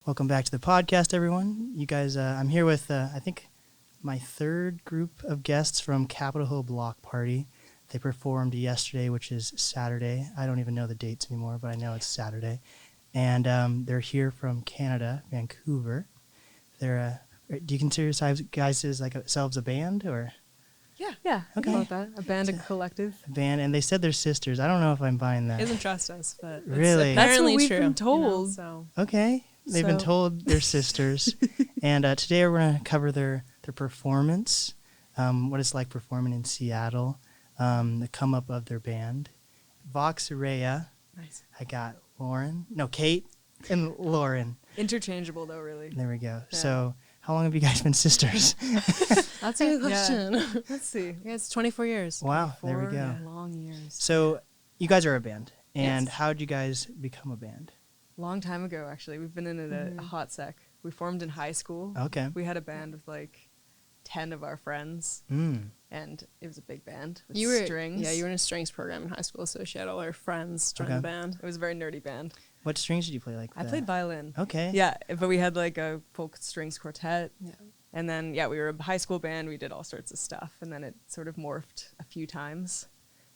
Welcome back to the podcast, everyone. You guys, I'm here with, I think, my third group of guests from Capitol Hill Block Party. They performed yesterday, which is Saturday. I don't even know the dates anymore, but I know it's Saturday. And they're here from Canada, Vancouver. They're, do you consider yourselves guys as like yourselves a band, or? Yeah. Okay. About that. A band, a collective. A band, and they said they're sisters. I don't know if I'm buying that. He doesn't trust us, but Really? That's what apparently we've true. been told. You know, so. Okay. They've been told they're sisters. And today we're going to cover their performance, what it's like performing in Seattle, the come up of their band. Vox Rea. Nice. I got Kate and Lauren. Interchangeable, though, really. There we go. Yeah. So how long have you guys been sisters? That's a good question. Yeah. Let's see. Yeah, it's 24 years. Wow, there we 4 go. long years. So you guys are a band. And Yes. how did you guys become a band? Long time ago, actually. We've been in it a hot sec. We formed in high school. Okay. We had a band with like 10 of our friends, Mm. and it was a big band with You were strings. Yeah, you were in a strings program in high school, so she had all her friends join Okay. the band. It was a very nerdy band. What strings did you play like I that? played violin. Okay. Yeah, but we had like a folk strings quartet. Yeah. And then, we were a high school band. We did all sorts of stuff. And then it sort of morphed a few times.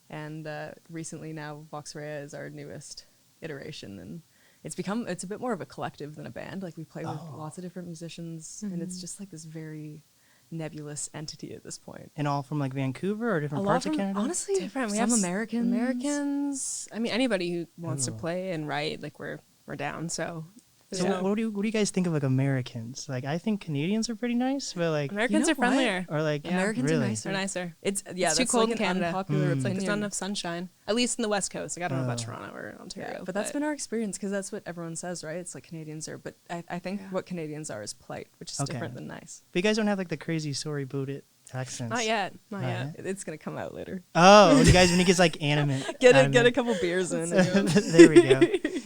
And recently now, Vox Rea is our newest iteration. And it's a bit more of a collective than a band. Like, we play with lots of different musicians. And it's just like this very nebulous entity at this point. And all from like Vancouver or different A lot parts of from, Canada? honestly, Different. We some have Americans. I mean, anybody who wants to play and write, like we're down. So So yeah. what do you guys think of like Americans? Like, I think Canadians are pretty nice, but like, Americans know are friendlier. or like, Yeah. Americans are really? nicer. They're nicer. It's It's too that's cold like in an Canada. unpopular It's like there's not opinion. enough sunshine, at least in the West Coast. Like I don't know about Oh. Toronto or Ontario, Yeah, but that's been our experience because that's what everyone says, right? It's like Canadians are, but I think what Canadians are is polite, which is Okay. different than nice. But you guys don't have like the crazy sorry boot it accents. not yet. Not Not yet. yet? It's gonna come out later. Oh, when it gets like animate. Get animate. a couple beers in. There we go.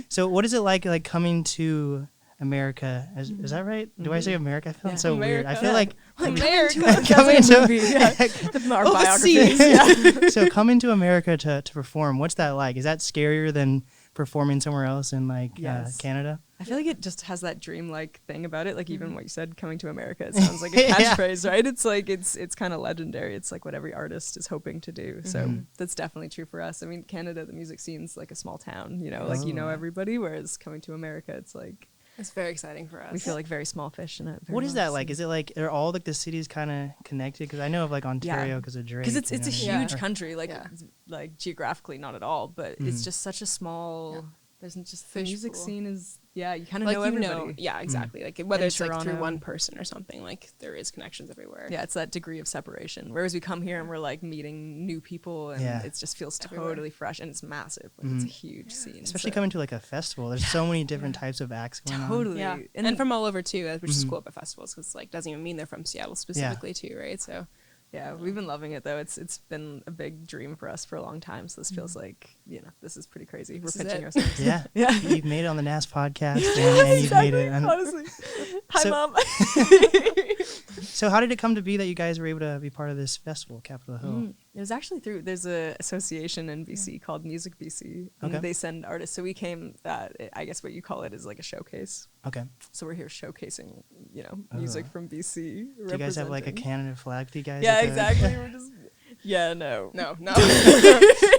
So what is it like coming to America? Is that right? Do I say America? I feel Yeah. so weird. I America. feel like America. coming to Our Overseas. biographies. so coming to America to perform. What's that like? Is that scarier than performing somewhere else in like Yes. Canada? I feel like it just has that dreamlike thing about it. Like even what you said, coming to America, it sounds like a Yeah. catchphrase, right? It's like it's kind of legendary. It's like what every artist is hoping to do. So that's definitely true for us. I mean, Canada, the music scene's like a small town. You know, like you know Oh. everybody. Whereas coming to America, it's like It's very exciting for us. we feel like very small fish in it. What is that like? Is it like are all like the cities kind of connected? Because I know of like Ontario because of Drake. because it's you a know what I mean? huge Yeah. country, like Yeah. like geographically not at all, but it's just such a small. There's just the music Fishbowl. scene is you kind of like know you everybody. know, yeah, exactly. Like whether In it's like through Toronto. one person or something, like there is connections everywhere. Yeah, it's that degree of separation. Whereas we come here and we're like meeting new people, and Yeah. it just feels Everywhere. totally fresh, and it's massive. Like it's a huge scene, Especially so- coming to like a festival. There's so many different types of acts going on. Totally. Yeah, and from all over too, which is cool about festivals because like doesn't even mean they're from Seattle specifically too, right? So Yeah, we've been loving it though. It's been a big dream for us for a long time. So this feels like this is pretty crazy. This We're is pinching it. ourselves. Yeah. Yeah. You've made it on the NAST podcast and you've made it. Honestly. Hi, So- Mom. So how did it come to be that you guys were able to be part of this festival, Capitol Hill? It was actually there's a association in BC called Music BC, and Okay. they send artists. So we came, I guess what you call it is like a showcase. Okay. So we're here showcasing, music from BC. Do you guys have like a representing. Canada flag? Do you guys? Yeah, at the- exactly. We're just no.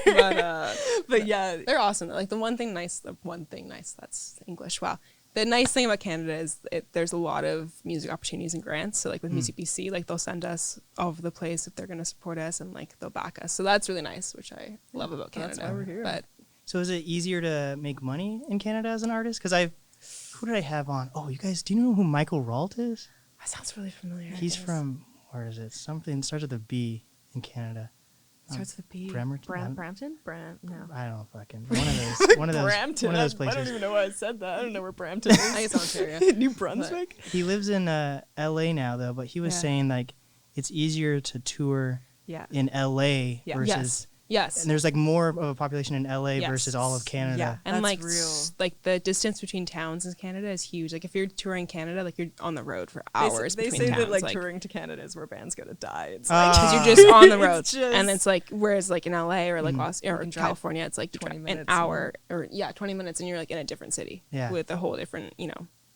but But yeah, they're awesome. Like the one thing nice, that's English. Wow. The nice thing about Canada is there's a lot of music opportunities and grants. So like with Music BC, like they'll send us all over the place if they're going to support us and like they'll back us. So that's really nice, which I love about Canada. That's why we're here. But So is it easier to make money in Canada as an artist? Because who did I have on? Oh, you guys, do you know who Michael Ralt is? that sounds really familiar. He's from, where is it? Something starts with a B in Canada. starts with a B. Bremerton? Brampton? No. I don't know, fucking one of those Brampton. one of those I places. don't even know why I said that. I don't know where Brampton is. I think it's Ontario. New Brunswick. He lives in LA now though, but he was Yeah. saying like it's easier to tour Yeah. in LA Yeah. versus Yes. and there's like more of a population in LA Yes. versus all of Canada. Yeah. And That's like real. like the distance between towns in Canada is huge. Like if you're touring Canada, like you're on the road for hours. They between say towns. that like touring to Canada is where bands go to die. It's Ah. like because you're just on the road, It's just- and it's like whereas like in LA or like or can drive California, it's like 20 an minutes hour or 20 minutes, and you're like in a different city Yeah. with a whole different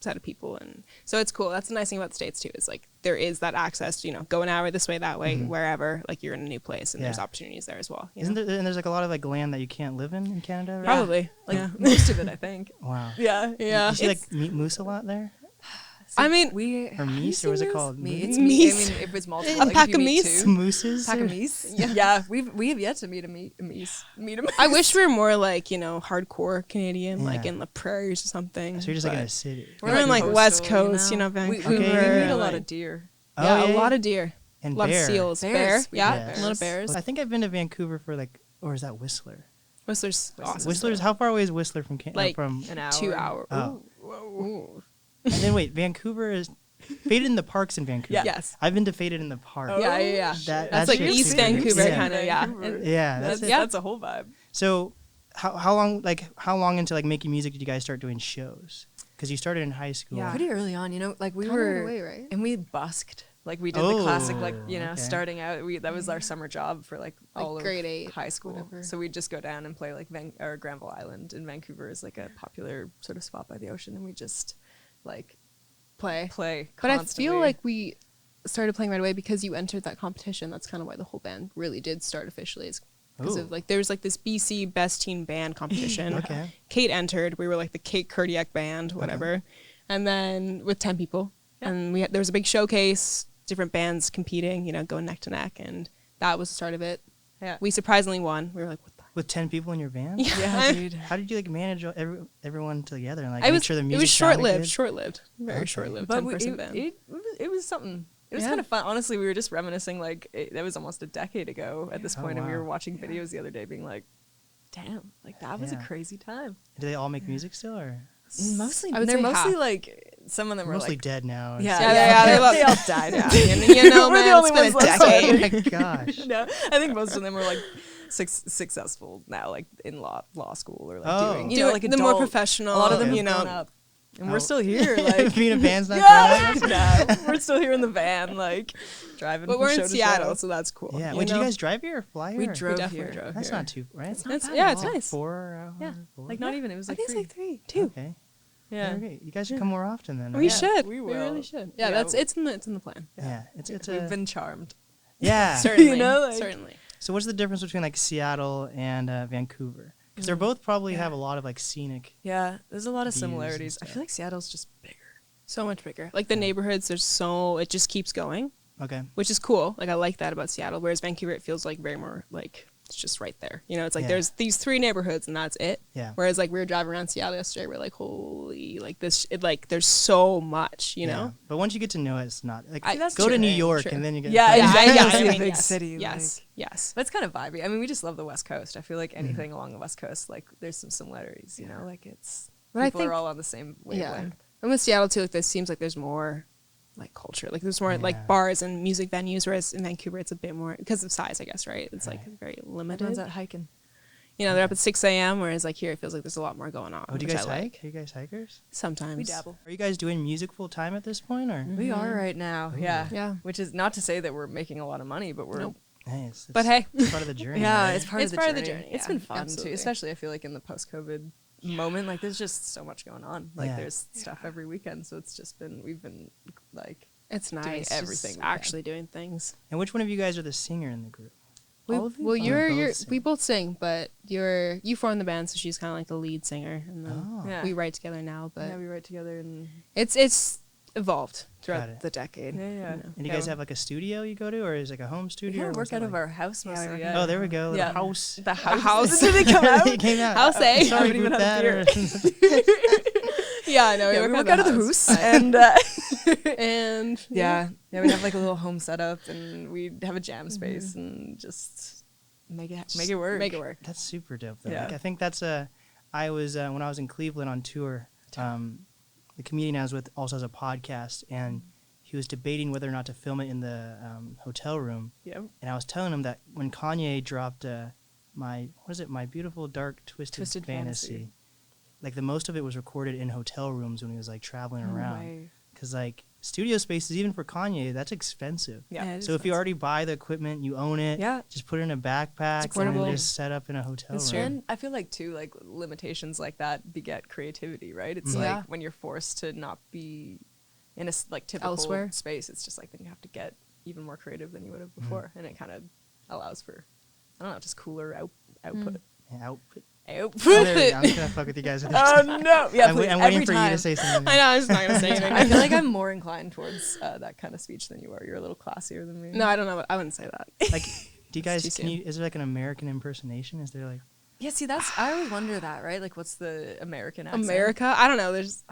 set of people, and so it's cool. That's the nice thing about the States too, is like there is that access to, you know, go an hour this way, that way, wherever, like you're in a new place, and there's opportunities there as well. Isn't there, and there's like a lot of like land that you can't live in Canada, right? Probably. Like most of it, I think. Wow. Yeah. You see like moose a lot there? So I mean, Or meese, or was it called It's moose? meese. I mean, if it's multiple, A like pack if you of meet meese? two. Mooses? Pack of or- meese. Yeah, we have yet to meet a meese. Meet a meese. I wish we were more like, you know, hardcore Canadian, like Yeah. in the prairies or something. So you're just like in but a city. we're in like coastal, West Coast, you know, We Vancouver. meet a lot like- of deer. Oh, yeah, a lot of deer, and a lot bear. of seals, Bears. bear, We yeah, have a lot of bears. bears. I think I've been to Vancouver for like, or is that Whistler? Whistler's awesome. Whistler's, how far away is Whistler from Like, from? An hour. 2 hours. Oh. Ooh. And then wait, Vancouver is Faded in the Park's in Vancouver. Yeah. Yes. I've been to Faded in the Park. Oh, Yeah. That That's like shit's East super nice. Vancouver Yeah. kind of, yeah. Vancouver. And Yeah, that's it. That's a whole vibe. So, how long into like making music did you guys start doing shows? Because you started in high school. Yeah. Pretty early on, you know, like we Kinda were, in a way, right? and we busked. Like we did the classic, like, you know, okay. starting out, that was our summer job for like all of grade 8, high school. whatever. So we'd just go down and play like or Granville Island in Vancouver is like a popular sort of spot by the ocean, and we just like Play. constantly. But I feel like we started playing right away because you entered that competition. That's kind of why the whole band really did start officially. Is because Ooh. of like there was like this BC Best Teen Band competition. Okay. Kate entered. We were like the Kate Kurdyak band, whatever. And then with 10 people, Yeah. and there was a big showcase, different bands competing, you know, going neck to neck, and that was the start of it. Yeah. We surprisingly won. We were like, what the? With 10 people in your band? Yeah, dude. How did you like manage everyone together and like It make was sure the it music was sounded short-lived, good? short-lived, very Okay. short-lived. But 10-person band. it was something. It was Yeah. kind of fun. Honestly, we were just remissing. Like that was almost a decade ago at this Oh, point, and we wow. were watching videos the other day, being like, "Damn, like that was a Yeah. crazy time." Do they all make music still, or Mostly, I would they're say mostly half. like some of them were mostly like, dead now? yeah, they all died. Yeah, and you know, We're the man, only it's been a ones left Oh decade. my gosh. No, I think most of them were like successful now, like in law school or like Oh. doing, you know, like the more adult- professional. A lot of them, Okay. you have grown know, up, and Oh. we're still here. Like, Being a band's not yeah, growing? no, we're still here in the van, like driving. but from we're show in to Seattle, show. so that's cool. Yeah. you Wait, did you know? guys drive here or fly here? We or- drove definitely here. drove That's here. not too, right? It's not It's, bad yeah, at it's all. nice. 4 hours? Yeah, 4? like not even. It was I like think it's 3. like 3, 2. Okay. Yeah. Okay. You guys should come more often then. We right? should. we We will. really should. Yeah, Yeah. that's it's in the plan. Yeah. It's We've a been charmed. yeah. Certainly, You know, like- certainly. So what's the difference between like Seattle and Vancouver? Because they're both probably have a lot of like scenic. Yeah, there's a lot of Views and similarities. I stuff. feel like Seattle's just bigger. So much bigger. Like the neighborhoods, it just keeps going, Okay. which is cool. Like I like that about Seattle. Whereas Vancouver, it feels like very more like it's just right there. You know, it's like Yeah. there's these 3 neighborhoods and that's it. Yeah. Whereas like we were driving around Seattle yesterday, we're like, holy, like this, there's so much, you know. But once you get to know it, it's not like that's go to true. New York True. and then you get Yeah, exactly. yeah, It's I a mean, big yes, city. Yes, like- yes. But it's kind of vibey. I mean, we just love the West Coast. I feel like anything along the West Coast, like there's some similarities. You know, like it's But I people think- are all on the same Yeah. wavelength. And with Seattle too, like this seems like there's more like culture. Like there's more Yeah. like bars and music venues, whereas in Vancouver it's a bit more because of size, I guess, right? It's like Right. very limited. Everyone's out hiking. You know, they're up at 6 a.m., whereas like here it feels like there's a lot more going on. Oh, do you which guys I hike? like. Are you guys hikers? Sometimes. We dabble. Are you guys doing music full time at this point, or? We are right now. Yeah. Yeah. Which is not to say that we're making a lot of money, but we're Nope. Nice. But hey, it's part of the journey. yeah, right? it's part It's of the part journey. of the journey, It's yeah, been fun absolutely. too, especially I feel like in the post-COVID moment. Like there's just so much going on. Like Yeah. there's stuff every weekend, so it's just been we've been like it's Doing nice. everything just we can. actually doing things. And which one of you guys are the singer in the group? All of you? Well, Oh, you're both sing. we both sing, but you formed the band, so she's kind of like the lead singer, and then Oh. Yeah. we write together now. But yeah, we write together and it's evolved Got throughout it. the decade. yeah. you know. And you guys have like a studio you go to, or is it like a home We studio? kind or of what's work that out of like? our house Yeah, we mostly. work Yeah. Oh, there we go. Yeah. Little house. The house. house. Did they come out? It came out. House A. Sorry, Haven't even group had a that. beer. Yeah, no, Yeah, we work out of the house, and and yeah, we have like a little home setup, and we have a jam space, and just make it work. make it work. That's super dope. Though. Yeah. Like, I think that's I was when I was in Cleveland on tour. The comedian I was with also has a podcast, and he was debating whether or not to film it in the hotel room. Yeah. And I was telling him that when Kanye dropped my beautiful dark twisted fantasy, like the most of it was recorded in hotel rooms when he was like traveling around. Because like studio spaces, even for Kanye, that's expensive. Yeah. So if you already buy the equipment, you own it. Yeah. Just put it in a backpack and portable. then just set up in a hotel That's room. true. And I feel like too, like limitations like that beget creativity, right? It's Yeah. like when you're forced to not be in a like typical Elsewhere. space, it's just like then you have to get even more creative than you would have before, and it kind of allows for, I don't know, just cooler output. Yeah, output. Output. Oh, there we go. I'm just gonna fuck with you guys. With Oh this. no! Yeah, I'm, please, I'm every waiting for time. you to say something. I know, I'm just not going to say anything. I feel like I'm more inclined towards that kind of speech than you are. You're a little classier than me. No, I don't know. I wouldn't say that. Like, do you guys? It's too Can you? Is there like an American impersonation? Is there like? Yeah, see, I always wonder that, right? Like, what's the American accent? America? I don't know. There's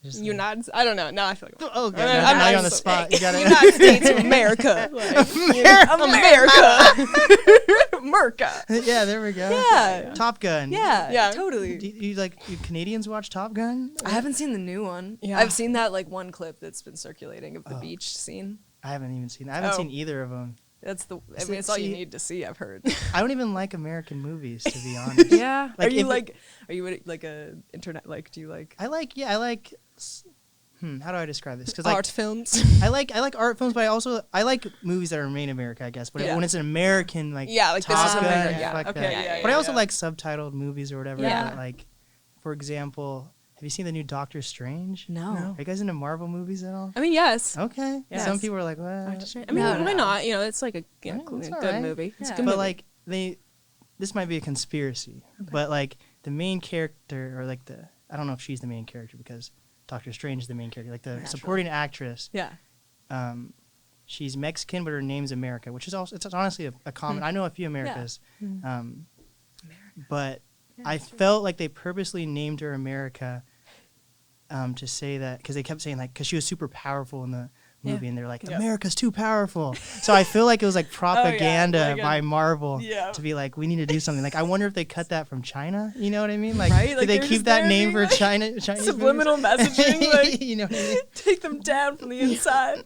Just United. I don't know. No, I feel like. Oh, okay. I'm Now not you're on the so- spot. You gotta. United States of America. Like, America. Yeah, there we go. Yeah. Top Gun. Yeah, Yeah. totally. Do you Canadians watch Top Gun? I haven't seen the new one. Yeah. I've seen that like one clip that's been circulating of the Oh. beach scene. I haven't even seen. I haven't Oh. seen either of them. That's the. I See- mean, it's all you see- need to see. I've heard. I don't even like American movies, to be honest. Yeah. Like, are you if it- like? Are you like a internet? Like, do you like? I like. How do I describe this? Because Art films. I like art films, but I like movies that are made in America, I guess. But Yeah. when it's an American, like Yeah, like this Top is Gun, America. Yeah. fuck Okay, that. yeah, But I also yeah. like subtitled movies or whatever. Yeah. But like, for example, have you seen the new Doctor Strange? No. Are you guys into Marvel movies at all? I mean, yes. Okay. Yes. Some people are like, what? I mean, No, why no. not? You know, it's like a Yeah, it's good alright. movie. It's a Yeah. good But movie. like this might be a conspiracy, but like the main character or like I don't know if she's the main character because Doctor Strange is the main character. Like the Naturally. supporting actress, Yeah. she's Mexican, but her name's America, which is also it's honestly a common. I know a few Americas, but I felt like they purposely named her America to say that because they kept saying like because she was super powerful in the movie, and they're like Yeah. America's too powerful. So I feel like it was like propaganda like a- by Marvel Yeah. to be like we need to do something. Like I wonder if they cut that from China. You know what I mean? Like, Right? did Like, they they're keep just that there name being for like Chinese Subliminal messaging, like you know what I mean? take them down from the inside.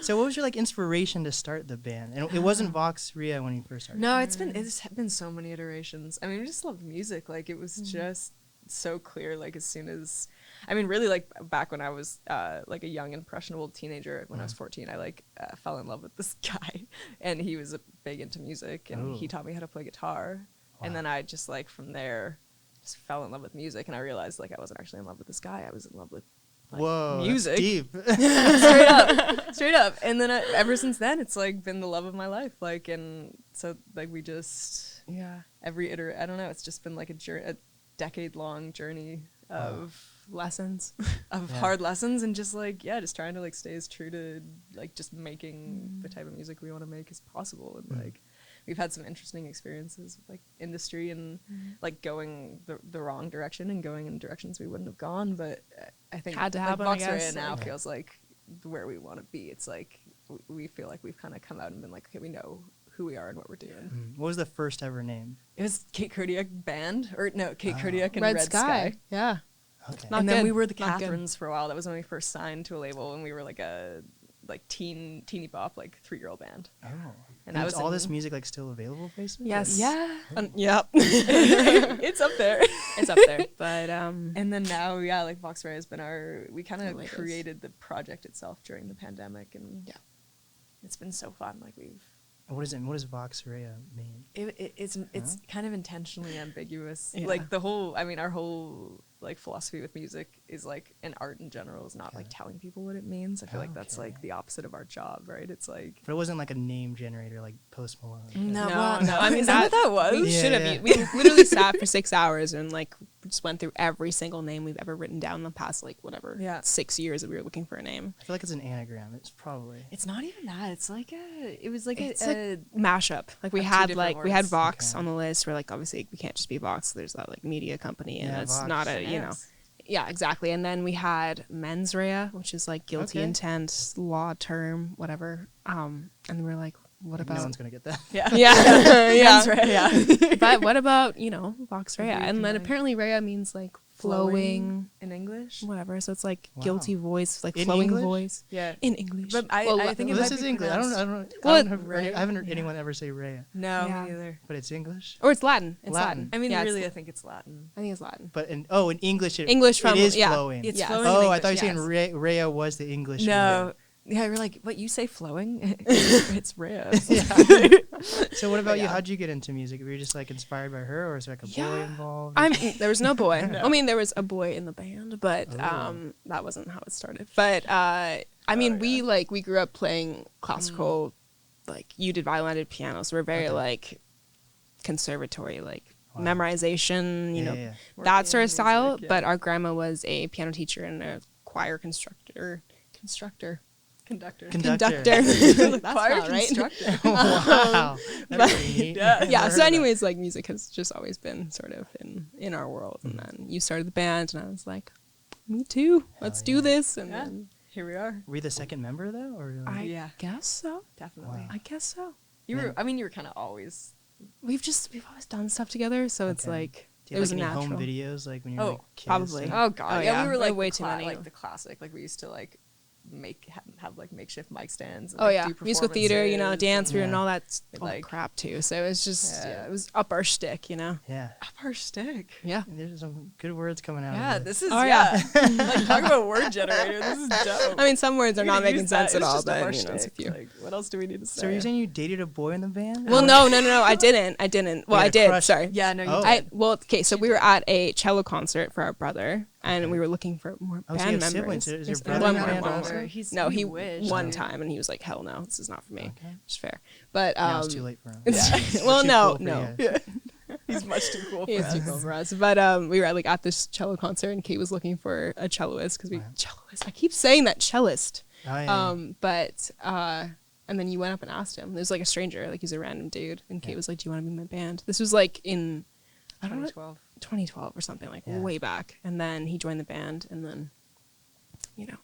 So what was your like inspiration to start the band? And it wasn't Vox Rea when you first started. No, it's been so many iterations. I mean, we just loved music. Like it was just so clear. Like as soon as, I mean, really like back when I was like a young impressionable teenager when I was 14, I like fell in love with this guy, and he was big into music, and he Ooh. taught me how to play guitar, and then I just like from there just fell in love with music, and I realized like I wasn't actually in love with this guy. I was in love with like, Whoa, music. that's deep. straight up. And then ever since then, it's like been the love of my life. Like, and so like we just every I don't know. It's just been like a decade-long journey of lessons. of hard lessons, and just like just trying to like stay as true to like just making the type of music we want to make as possible. And like we've had some interesting experiences with like industry and like going the wrong direction and going in directions we wouldn't have gone, but I think Had to like, happen, Vox I Rea guess, now like- feels like where we want to be. It's like we feel like we've kind of come out and been like, okay, we know who we are and what we're doing. What was the first ever name? It was Kate Kurdyak Band, or no, Kate Kurdyak and Red Sky. Yeah. Okay. Not and then good. we were the Not good. Catherines for a while. That was when we first signed to a label, and we were like a teeny bop, like 3-year-old band. Oh. And And I is was all this in- music like still available places? Yes. Yeah, Yep. it's up there. It's up there. But And then now, like Vox Rea has been we kind of latest. created the project itself during the pandemic, and it's been so fun. Like What is it? What does Vox Rea mean? it's kind of intentionally ambiguous. Yeah. Like our whole like philosophy with music is like, and art in general is not like telling people what it means. I feel like that's like the opposite of our job, right? It's like But it wasn't like a name generator like Post Malone. no. I mean, is that what that was? we Yeah, should have. yeah. We literally sat for 6 hours and like just went through every single name we've ever written down in the past 6 years that we were looking for a name. I feel like it's an anagram. It's probably. It's not even that. It's like it was like It's a mashup. Like we Of two had different we had words. Vox Okay. on the list. We're like, obviously we can't just be Vox. There's that like media company, and Yeah, it's Vox. not a Yeah, exactly. And then we had Mens Rea, which is like guilty Okay. intent, law term, whatever. And we're like, what No about one's gonna get that. yeah. yeah, That's right. Yeah. but what about Vox Rea? Agreed And then combined. apparently Rea means like flowing in English. whatever. So it's like Wow. guilty voice, like In flowing English? voice Yeah. in English. But I think it Well, might this is be English. pronounced- Well, Rea? I haven't heard anyone ever say Rea, No, Yeah. me neither. but it's English. or it's Latin. It's Latin. Latin. I mean, yeah, really, I it's, think it's Latin. I think it's Latin. But in English, English from- it is yeah. flowing. It's Yes. flowing. in Oh, I English, thought you were yes. saying Rea was the English. No. Yeah, we're like, what, you say flowing? It's Rea. Rea. So what about you? yeah. How'd you get into music? Were you just like inspired by her, or was there like a boy Yeah. involved? There was no boy. No. I mean, there was a boy in the band, but Oh. that wasn't how it started. But I mean, we grew up playing classical. Like you did violin, I did piano, so we're very Okay. like conservatory, like Wow. memorization. You know, Yeah. We're that in sort of music, style. yeah. But our grandma was a piano teacher and a choir conductor. Conductor. Conductor. That's Choir not right. conductor. Wow. but- That's pretty neat. Yeah. Never Yeah, heard so of anyways, like music has just always been sort of in our world. And then you started the band and I was like, me too. Let's do yeah. this. And Yeah. then Here we are. that. Were you the second member though, or like, I Yeah. guess so. Definitely. Wow. I guess so. You were. Yeah. I mean, you were kind of always. We've always done stuff together, so it's Okay. like do it you was have like any natural. home videos like when you were Oh, like kids? probably. and- Oh God. Oh, yeah, yeah. we were like Way the too many. like the classic. Like we used to like have like makeshift mic stands. And, Oh like, yeah, do musical theater, you know, performances dance room Yeah. and all that Like- crap too. So it was just Yeah. it was up our shtick, you know. Yeah. Up our stick. Yeah. There's some good words coming out. Yeah, of this is Oh, yeah. yeah. Like talk about word generator. This is dope. I mean, some words are We not could making use that. sense at It's all, just up but our you know, it's a shtick. few. Like, what else do we need to say? So are you saying you dated a boy in the band? Well, Or- no, I didn't. Well, had I a did. crush? Sorry. Yeah, no, you Oh. did. Okay, so we were at a cello concert for our brother, and Okay. we were looking for more Oh, so you band have members. siblings. Is your Yes, brother one in more, band one also? more. He's No, we he wish, one dude. time, and he was like, "Hell no, this is not for me." Okay. It's fair, but Now it's too late for him. well, Too no, cool for no, you. He's much too cool for He's us. too cool for us. But we were like at this cello concert, and Kate was looking for a celloist because Wow. celloist. I keep saying that cellist. Oh, yeah. But and then you went up and asked him. There's like a stranger, like he's a random dude, and Kate Yeah. was like, "Do you want to be in my band?" This was like in I don't know, 2012. 2012 or something, like Yeah. way back. And then he joined the band, and then you know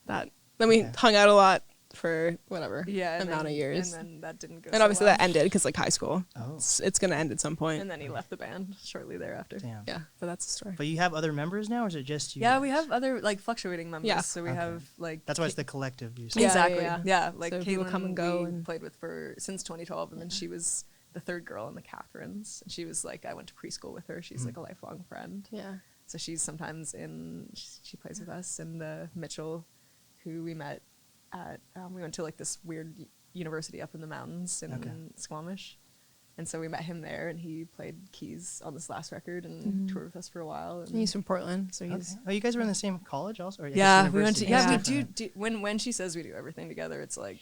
that. Then we Okay. hung out a lot for whatever Yeah, amount of years. and then that didn't go. And so obviously well. that ended because like high school. Oh. It's gonna end at some point. And then he left the band shortly thereafter. Damn. Yeah, but that's the story. But you have other members now, or is it just you? Yeah, guys? we have other like fluctuating members. Yeah. So we Okay. have like That's why it's the collective. You said. Yeah, exactly. yeah, Yeah, yeah. like So people Caitlin come and go we and- played with for since 2012, and then she was the third girl in the Catherines. And she was like, I went to preschool with her. She's like a lifelong friend. Yeah. So she's sometimes she plays with us, and Mitchell, who we met at we went to like this weird university up in the mountains in Okay. Squamish, and so we met him there, and he played keys on this last record and toured with us for a while. And He's from Portland, so Okay. he's Oh, you guys were in the same college also? Or I guess yeah, we went to university. we do when she says we do everything together, it's like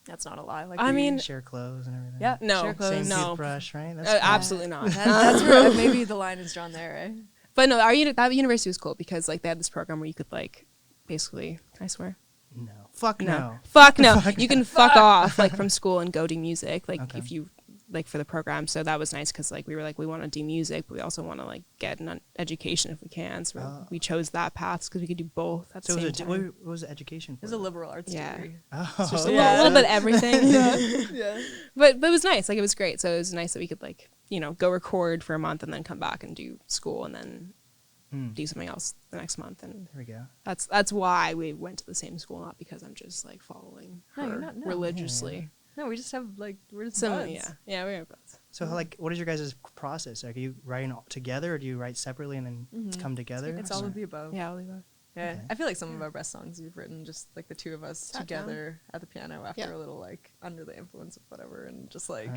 that's not a lie. Like I we mean, Share clothes and everything. yeah, No, share clothes. Same no. toothbrush, right? That's absolutely not. That's where maybe the line is drawn there, eh? But no, that university was cool because like they had this program where you could like basically, can I swear? No. Fuck no. Fuck no. Fuck You can fuck off like from school and go do music like Okay. if you like for the program. So that was nice because like we were like we want to do music, but we also want to like get an education if we can. So Oh. we chose that path because we could do both at the So same it was time. what was the education for? It was a liberal arts Yeah. degree. Oh, Just okay. a little bit everything. Yeah. But it was nice. Like it was great. So it was nice that we could like go record for a month and then come back and do school and then Hmm. do something else the next month. And There we go. that's why we went to the same school, not because I'm just like following No, her you're not- no. religiously. No, we just have like we're just Similar, buds. yeah, we're buds. So, like, what is your guys' process? Like, are you writing all together, or do you write separately and then Mhm. come together? It's all Or- of the above. Yeah, I'll leave that. Yeah, Okay. I feel like some of our best songs we've written just like the two of us Sat down. together at the piano after Yeah. a little like under the influence of whatever, and just like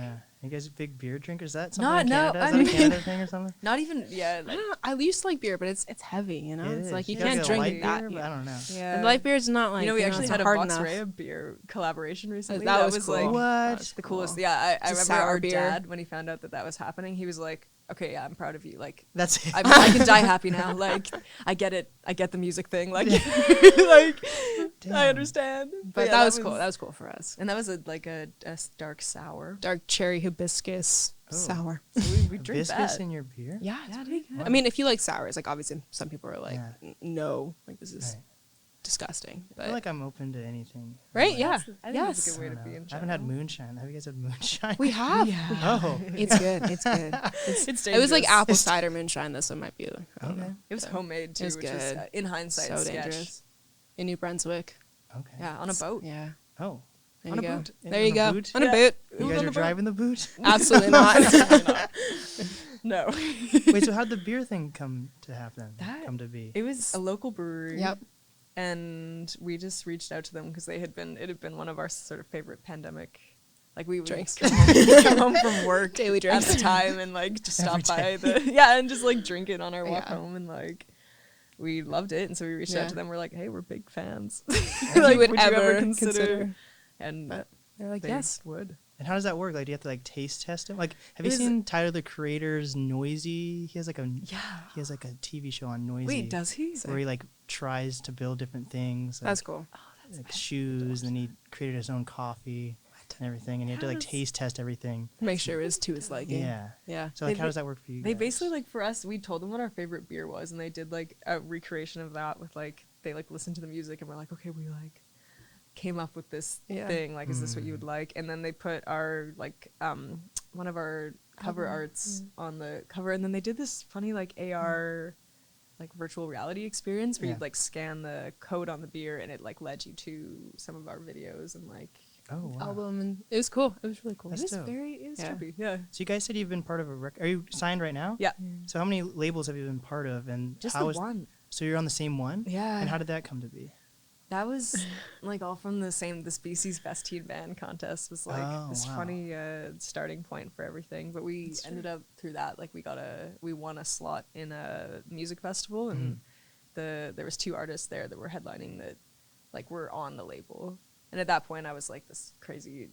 You guys big beer drinkers? Is that something Not- in no, Canada? I Is that mean- a Canada thing or something? not even I don't know. I used to like beer, but it's heavy, It It's is. like you Gotta can't get a drink light that. beer, but I don't know. yeah. And light beer is not like you know, we it's actually not had a hard Vox enough. Rea beer collaboration recently. that was like cool. What? the coolest. Cool. Yeah, I It's a remember sour our beer. dad when he found out that was happening. He was like, "Okay, yeah, I'm proud of you. Like, That's it. I can die happy now. Like, I get it. I get the music thing. Like, like Damn. I understand." But yeah, that was cool. That was cool for us. and that was a dark sour. Dark cherry hibiscus Oh. sour. So we drink Hibiscus that. in your beer? Yeah, it's Yeah, pretty dude. good. I mean, if you like sours, like obviously some people are like, Yeah. no, like this is. Right. disgusting. I But feel like I'm open to anything. right, Like, yeah, I think it's yes. a good way to I don't be know. in I haven't had general. moonshine. Have you guys had moonshine? We have. Oh, It's good. It's good. It's It was like dangerous. apple cider moonshine. This one might be. Like, I don't Okay. know. It was homemade too, was which is good. in hindsight So sketch. dangerous. In New Brunswick. Okay. Yeah, on a boat. Yeah. Oh, There On you a go. boot. There On you a go. boot? On a Yeah. boot. you guys on are a boat. driving the boot? Absolutely not. No. Wait, so how did the beer thing come to happen? That- Come to be? It was a local brewery. Yep. And we just reached out to them because it had been one of our sort of favorite pandemic. Like we would Drinks. come home from work Daily at drinks. the time and like just Every stop by day. and just like drink it on our walk Yeah. home and like we loved it and so we reached Yeah. out to them. We're like, hey, we're big fans. If Like, you would would you ever ever consider. And But they're like, they yes. would. And how does that work? Like, do you have to like taste test him? Like, have It you was- seen Tyler the Creator's Noisy? He has like a Yeah. he has like a TV show on Noisy. Wait, does he? where he like tries to build different things. Like, That's cool. like shoes, and then he created his own coffee and everything, and he had to like Yes. taste test everything. Make sure it was to his liking. Yeah. Yeah. So like, They how does that work for you? They guys? basically like for us, we told them what our favorite beer was, and they did like a recreation of that with like they like listened to the music and we're like, okay, we like came up with this Yeah. thing. Like, is this what you would like? And then they put our like one of our cover arts on the cover, and then they did this funny like AR like virtual reality experience where Yeah. you'd like scan the code on the beer and it like led you to some of our videos and like Oh wow. Album, and it was cool. It was really cool. That's it is dope. very it is Yeah. trippy. Yeah. So you guys said you've been part of a record. Are you signed right now? Yeah. So how many labels have you been part of, and Just how the is- one. So you're on the same one. Yeah. And how did that come to be? That was like all from the Species Best Teen Band contest was like Oh, this wow. funny starting point for everything. But we That's ended up through that like we won a slot in a music festival, and there was 2 artists there that were headlining that like were on the label. And at that point, I was like this crazy,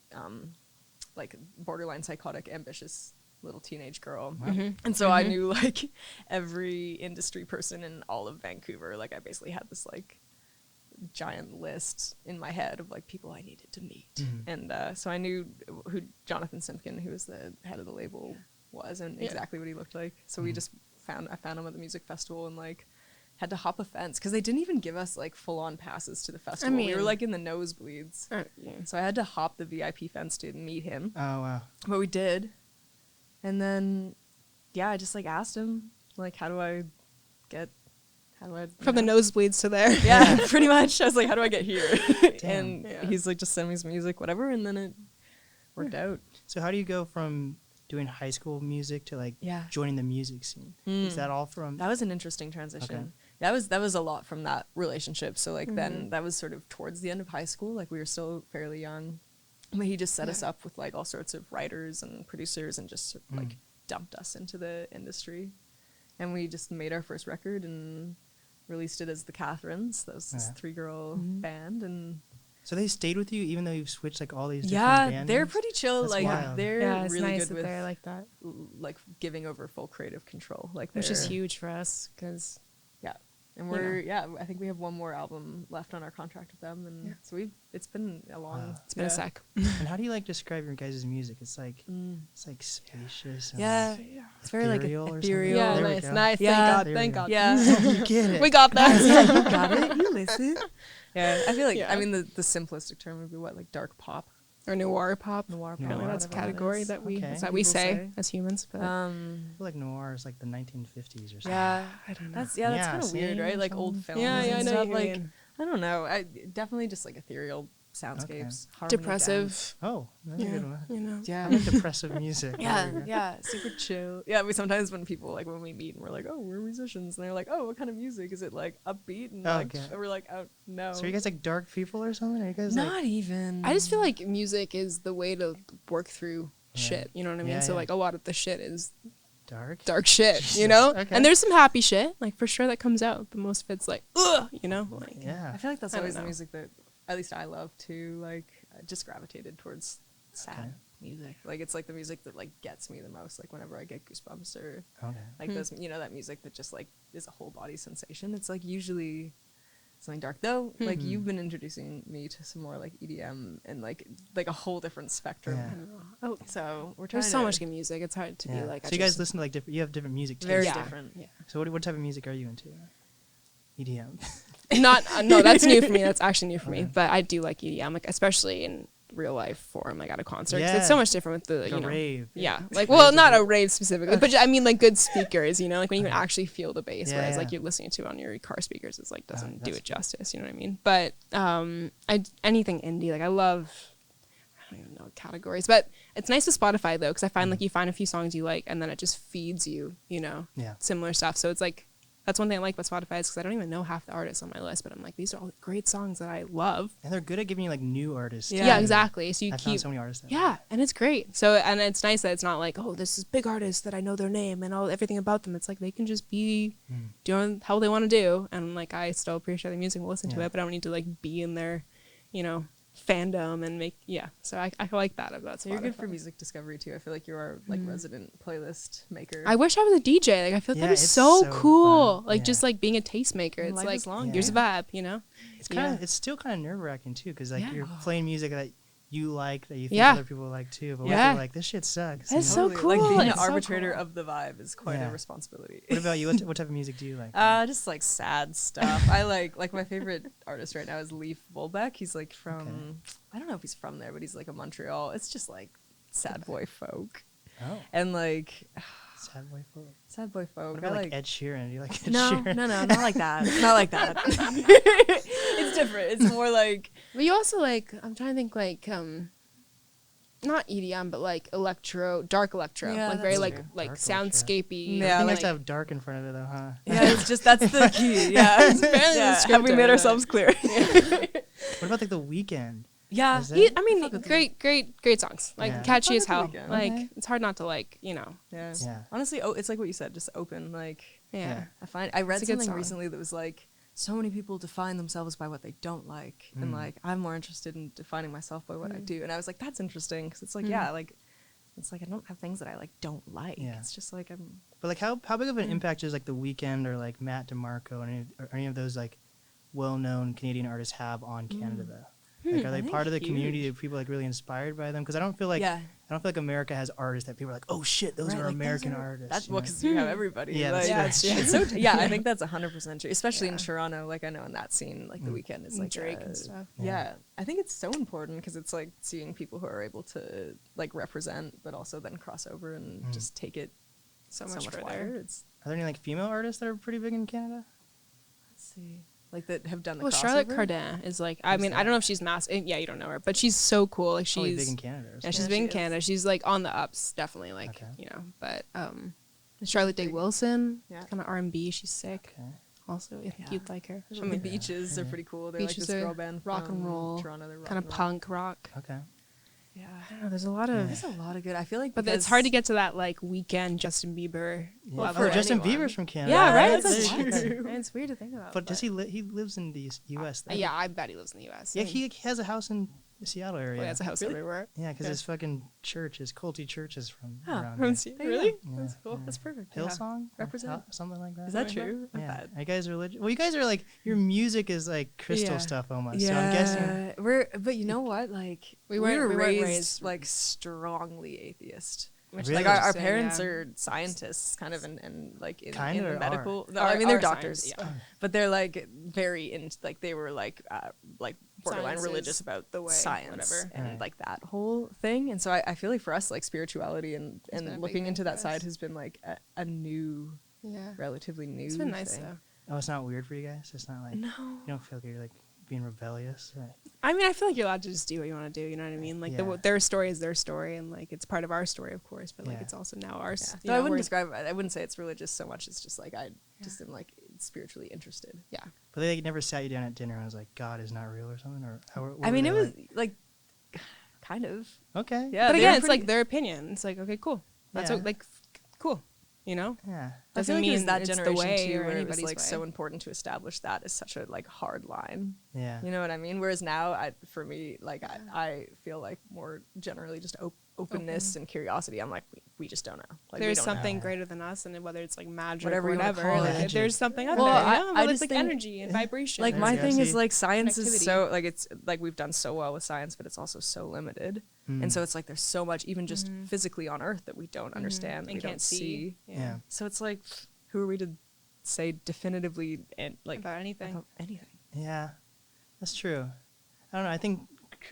like borderline psychotic, ambitious little teenage girl. Wow. And so I knew like every industry person in all of Vancouver. Like I basically had this like giant list in my head of like people I needed to meet. Mhm. And so I knew who Jonathan Simpkin, who was the head of the label, was and Yeah. exactly what he looked like. So we just I found him at the music festival and like had to hop a fence because they didn't even give us like full on passes to the festival. We were mean- like in the nosebleeds. Yeah. So I had to hop the VIP fence to meet him. Oh wow. But we did. And then, yeah, I just like asked him, like, how do I From the nosebleeds to there. yeah, pretty much. I was like, how do I get here? Damn. And Yeah. he's like, just send me some music, whatever. And then it worked out. So how do you go from doing high school music to like Yeah. joining the music scene? Is that all from? That was an interesting transition. Okay. That was a lot from that relationship. So like then that was sort of towards the end of high school. Like we were still fairly young. But he just set us up with like all sorts of writers and producers and just sort of, like dumped us into the industry. And we just made our first record and released it as the Catherines. That was this Yeah. 3-girl band. And So they stayed with you even though you've switched like all these different yeah, band they're names? pretty chill. That's Like wild. they're Yeah, it's really nice good that with they're like that, like giving over full creative control. Like which is they're- huge for us because Yeah. And You know. we're I think we have one more album left on our contract with them, and Yeah. so it's been a long Wow. it's been a sec. And how do you like describe your guys' music? It's like spacious. And Yeah. It's very like ethereal or something? ethereal. Yeah, There we nice, go. nice. Yeah. There Thank we God, go. thank God. Yeah. You get it. We got that. Yeah, you got it. You listen. Yeah, I feel like Yeah. I mean the simplistic term would be what, like dark pop, Or noir pop. noir pop. Apparently that's a whatever that category is. that we Okay. that we People say say. as humans. But I feel like noir is like the 1950s or something. Yeah, I don't know. that's Yeah, kind of weird, same right? Like or old something. films. Yeah, yeah, I and know stuff. what you Like mean. I don't know. I definitely just like ethereal soundscapes. harmony Depressive. dance. Oh, that's a Yeah, good one. you know. Yeah. I like depressive music. There Yeah, we go. yeah, super chill. Yeah, we sometimes when people like when we meet and we're like, oh, we're musicians, and they're like, oh, what kind of music is it? Like upbeat, and like Okay. and we're like, oh no. So are you guys like dark people or something? Are you guys like? not even? I just feel like music is the way to work through Yeah. shit. You know what I mean? Yeah, So yeah. like a lot of the shit is Dark? dark shit. Jesus. You know? Okay. And there's some happy shit, like for sure that comes out, but most of it's like, ugh, you know? Like Yeah. I feel like that's I don't always the know. music that at least I love too. Like I just gravitated towards sad Okay. music. Like it's like the music that like gets me the most. Like whenever I get goosebumps or Okay. like those, you know, that music that just like is a whole body sensation. It's like usually something dark though. Like you've been introducing me to some more like EDM and like a whole different spectrum. Yeah. oh, So we're trying there's so to much good music. It's hard to Yeah. be like. So you guys listen to like different. You have different music tastes. very Yeah. different. Yeah. So what type of music are you into? EDM. Not no, that's new for me. That's actually new for me. But I do like EDM, like especially in real life form, like at a concert. 'Cause it's so much different with the like a rave. Yeah, like well, not a rave specifically, but I mean like good speakers. You know, like when you can actually feel the bass, whereas like you're listening to it on your car speakers, it's like doesn't do it justice. You know what I mean? But anything indie, like I love. I don't even know categories, but it's nice with Spotify though, because I find like you find a few songs you like, and then it just feeds you, similar stuff. So it's like that's one thing I like about Spotify is because I don't even know half the artists on my list, but I'm like, these are all great songs that I love, and they're good at giving you like new artists. Yeah, exactly. So you found so many artists. And it's great. So and it's nice that it's not like, oh, this is big artist that I know their name and everything about them. It's like they can just be doing how they want to do, and like I still appreciate the music and listen to it, but I don't need to like be in their, fandom and make so I like that about Spotify. You're good for music discovery too. I feel like you're our like resident playlist maker. I wish I was a DJ. Like I feel like that is so cool. Fun. Like just like being a tastemaker. It's like here's a vibe, It's kind of it's still kind of nerve-wracking too, because like you're playing music that you like, that you think other people like too, but you're like, this shit sucks. That's so cool. Like being it's an arbitrator of the vibe is quite a responsibility. What about you? What type of music do you like? Just like sad stuff. I like my favorite artist right now is Leif Volbeck. He's like from I don't know if he's from there, but he's like a Montreal. It's just like sad boy folk. Oh. And like sad boy folk. Sad boy folk. What about like Ed Sheeran? Do you like Ed No, Sheeran? no, not like that. Not like that. It's different. It's more like. But you also like. I'm trying to think like not EDM, but like dark electro, like very like soundscapey. Yeah, I think nice to have dark in front of it though, huh? Yeah, it's just that's the key. Yeah, have we made ourselves clear? What about like The Weeknd? Yeah, great songs. Like catchy as hell. Like it's hard not to like, Yeah. Honestly, it's like what you said, just open. Like I read something recently that was like, so many people define themselves by what they don't like, and like I'm more interested in defining myself by what I do. And I was like, that's interesting, because it's like it's like I don't have things that I like don't like. It's just like I'm. But like how big of an impact is like The Weeknd or like Matt DeMarco or any of those like well-known Canadian artists have on Canada though? Like, are they part of the community of people like really inspired by them? Because I don't feel like America has artists that people are like, oh shit, those are American artists. That's because you have everybody. Yeah, like, that's true. It's so I think that's 100% true, especially in Toronto. Like I know in that scene, like The Weeknd is like Drake and stuff. Yeah, I think it's so important because it's like seeing people who are able to like represent, but also then cross over and just take it so much wider. Are there any like female artists that are pretty big in Canada? Let's see. Like that have done the crossover? Charlotte Cardin is like, I mean, I don't know if she's yeah, you don't know her, but she's so cool. Like she's big in Canada. Yeah, she's big in Canada. She's like on the ups, definitely. Like but Charlotte Day Wilson, kind of R&B. She's sick. Okay. Also, I think you'd like her. The Beaches are pretty cool. They're Beaches like this girl band, rock and roll, Toronto. They're kind of punk rock. Okay. Yeah, I don't know. There's a lot of good. I feel like, but it's hard to get to that like Weekend Justin Bieber. Well, Justin Bieber's from Canada. Yeah, right. That's true. And it's weird to think about. But does he lives in the U.S. though? Yeah, I bet he lives in the U.S. Yeah, he has a house in the Seattle area. Well, he has a house everywhere. Yeah, because his fucking church, his culty church is from around here. Really? Yeah. That's cool. That's perfect. Hillsong? Represent. Something like that. Is that true? Yeah. Are you guys religious? Well, you guys are like, your music is like crystal stuff almost. So I'm guessing. But you know what? Like, we were raised like strongly atheist. Which really? Like our parents are scientists, kind of, and like in the medical. No, I mean they're doctors, but they're like very in like they were like borderline religious about the way, science and like that whole thing. And so I feel like for us, like spirituality and looking into that side has been like a new, relatively new. It's been nice though. Oh, it's not weird for you guys. It's not like you don't feel like you're like being rebellious. Right? I mean, I feel like you're allowed to just do what you want to do. You know what I mean? Like their story is their story, and like it's part of our story, of course. But like it's also now ours. So I wouldn't say it's religious so much. It's just like I just am like spiritually interested. Yeah. But they never sat you down at dinner and was like, God is not real or something, or how? I mean, it was like kind of okay. Yeah, but again, it's like their opinion. It's like okay, cool. That's like cool. You know? Yeah. I feel like it was that generation too, where it was like so important to establish that as such a like hard line. Yeah. You know what I mean? Whereas now, for me, like I feel like more generally just openness and curiosity. I'm like, we just don't know. Like, there's something greater than us, and whether it's like magic whatever or whatever, like, there's something out there. I just like energy and vibration. Like my thing is like science is so like it's like we've done so well with science, but it's also so limited. And so it's like there's so much even just physically on Earth that we don't understand, that we can't see. Yeah. So it's like, who are we to say definitively about anything. Yeah, that's true. I don't know. I think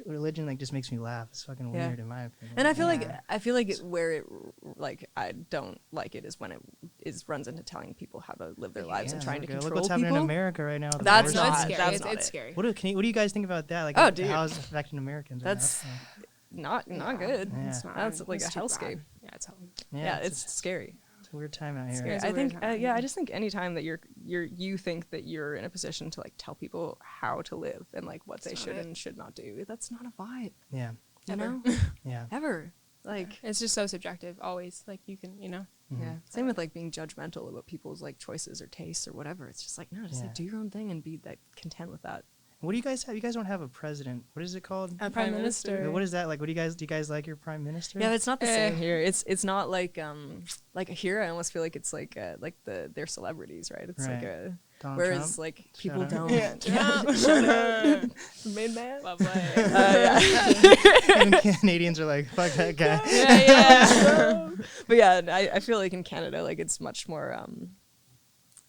religion like just makes me laugh. It's fucking Yeah. weird in my opinion. And I feel like where it like I don't like it is when it runs into telling people how to live their lives and trying to control look what's happening people. in America right now. with the That's abortion. not- scary. that's not It's it. scary. What do you guys think about that? Like, Oh, dude. how is it affecting Americans? right That's now? not good. Yeah. It's not, That's like a it's too hellscape. bad. Yeah, it's hell. Yeah, it's scary. It's a weird time out here. Scary. Yeah, It's a I weird think time. I just think anytime that you think that you're in a position to like tell people how to live and like what they That's should not it. and should not do, that's not a vibe. Yeah, You Ever. know? yeah. Ever. Like It's just so subjective. Always, like you can, Mhm. yeah. Same with like being judgmental about people's like choices or tastes or whatever. It's just like no, just like Yeah. do your own thing and be like content with that. What do you guys have? You guys don't have a president. What is it called? A prime minister. What is that like? Do you guys like your prime minister? Yeah, it's not the same Eh. here. It's not like here I almost feel like it's like they're celebrities, right? It's like Right. a Donald whereas Trump? like Shout people out. don't. Yeah, Shout out. Main man. Lovely. And Canadians are like, fuck that guy. yeah. But yeah, I feel like in Canada, like it's much more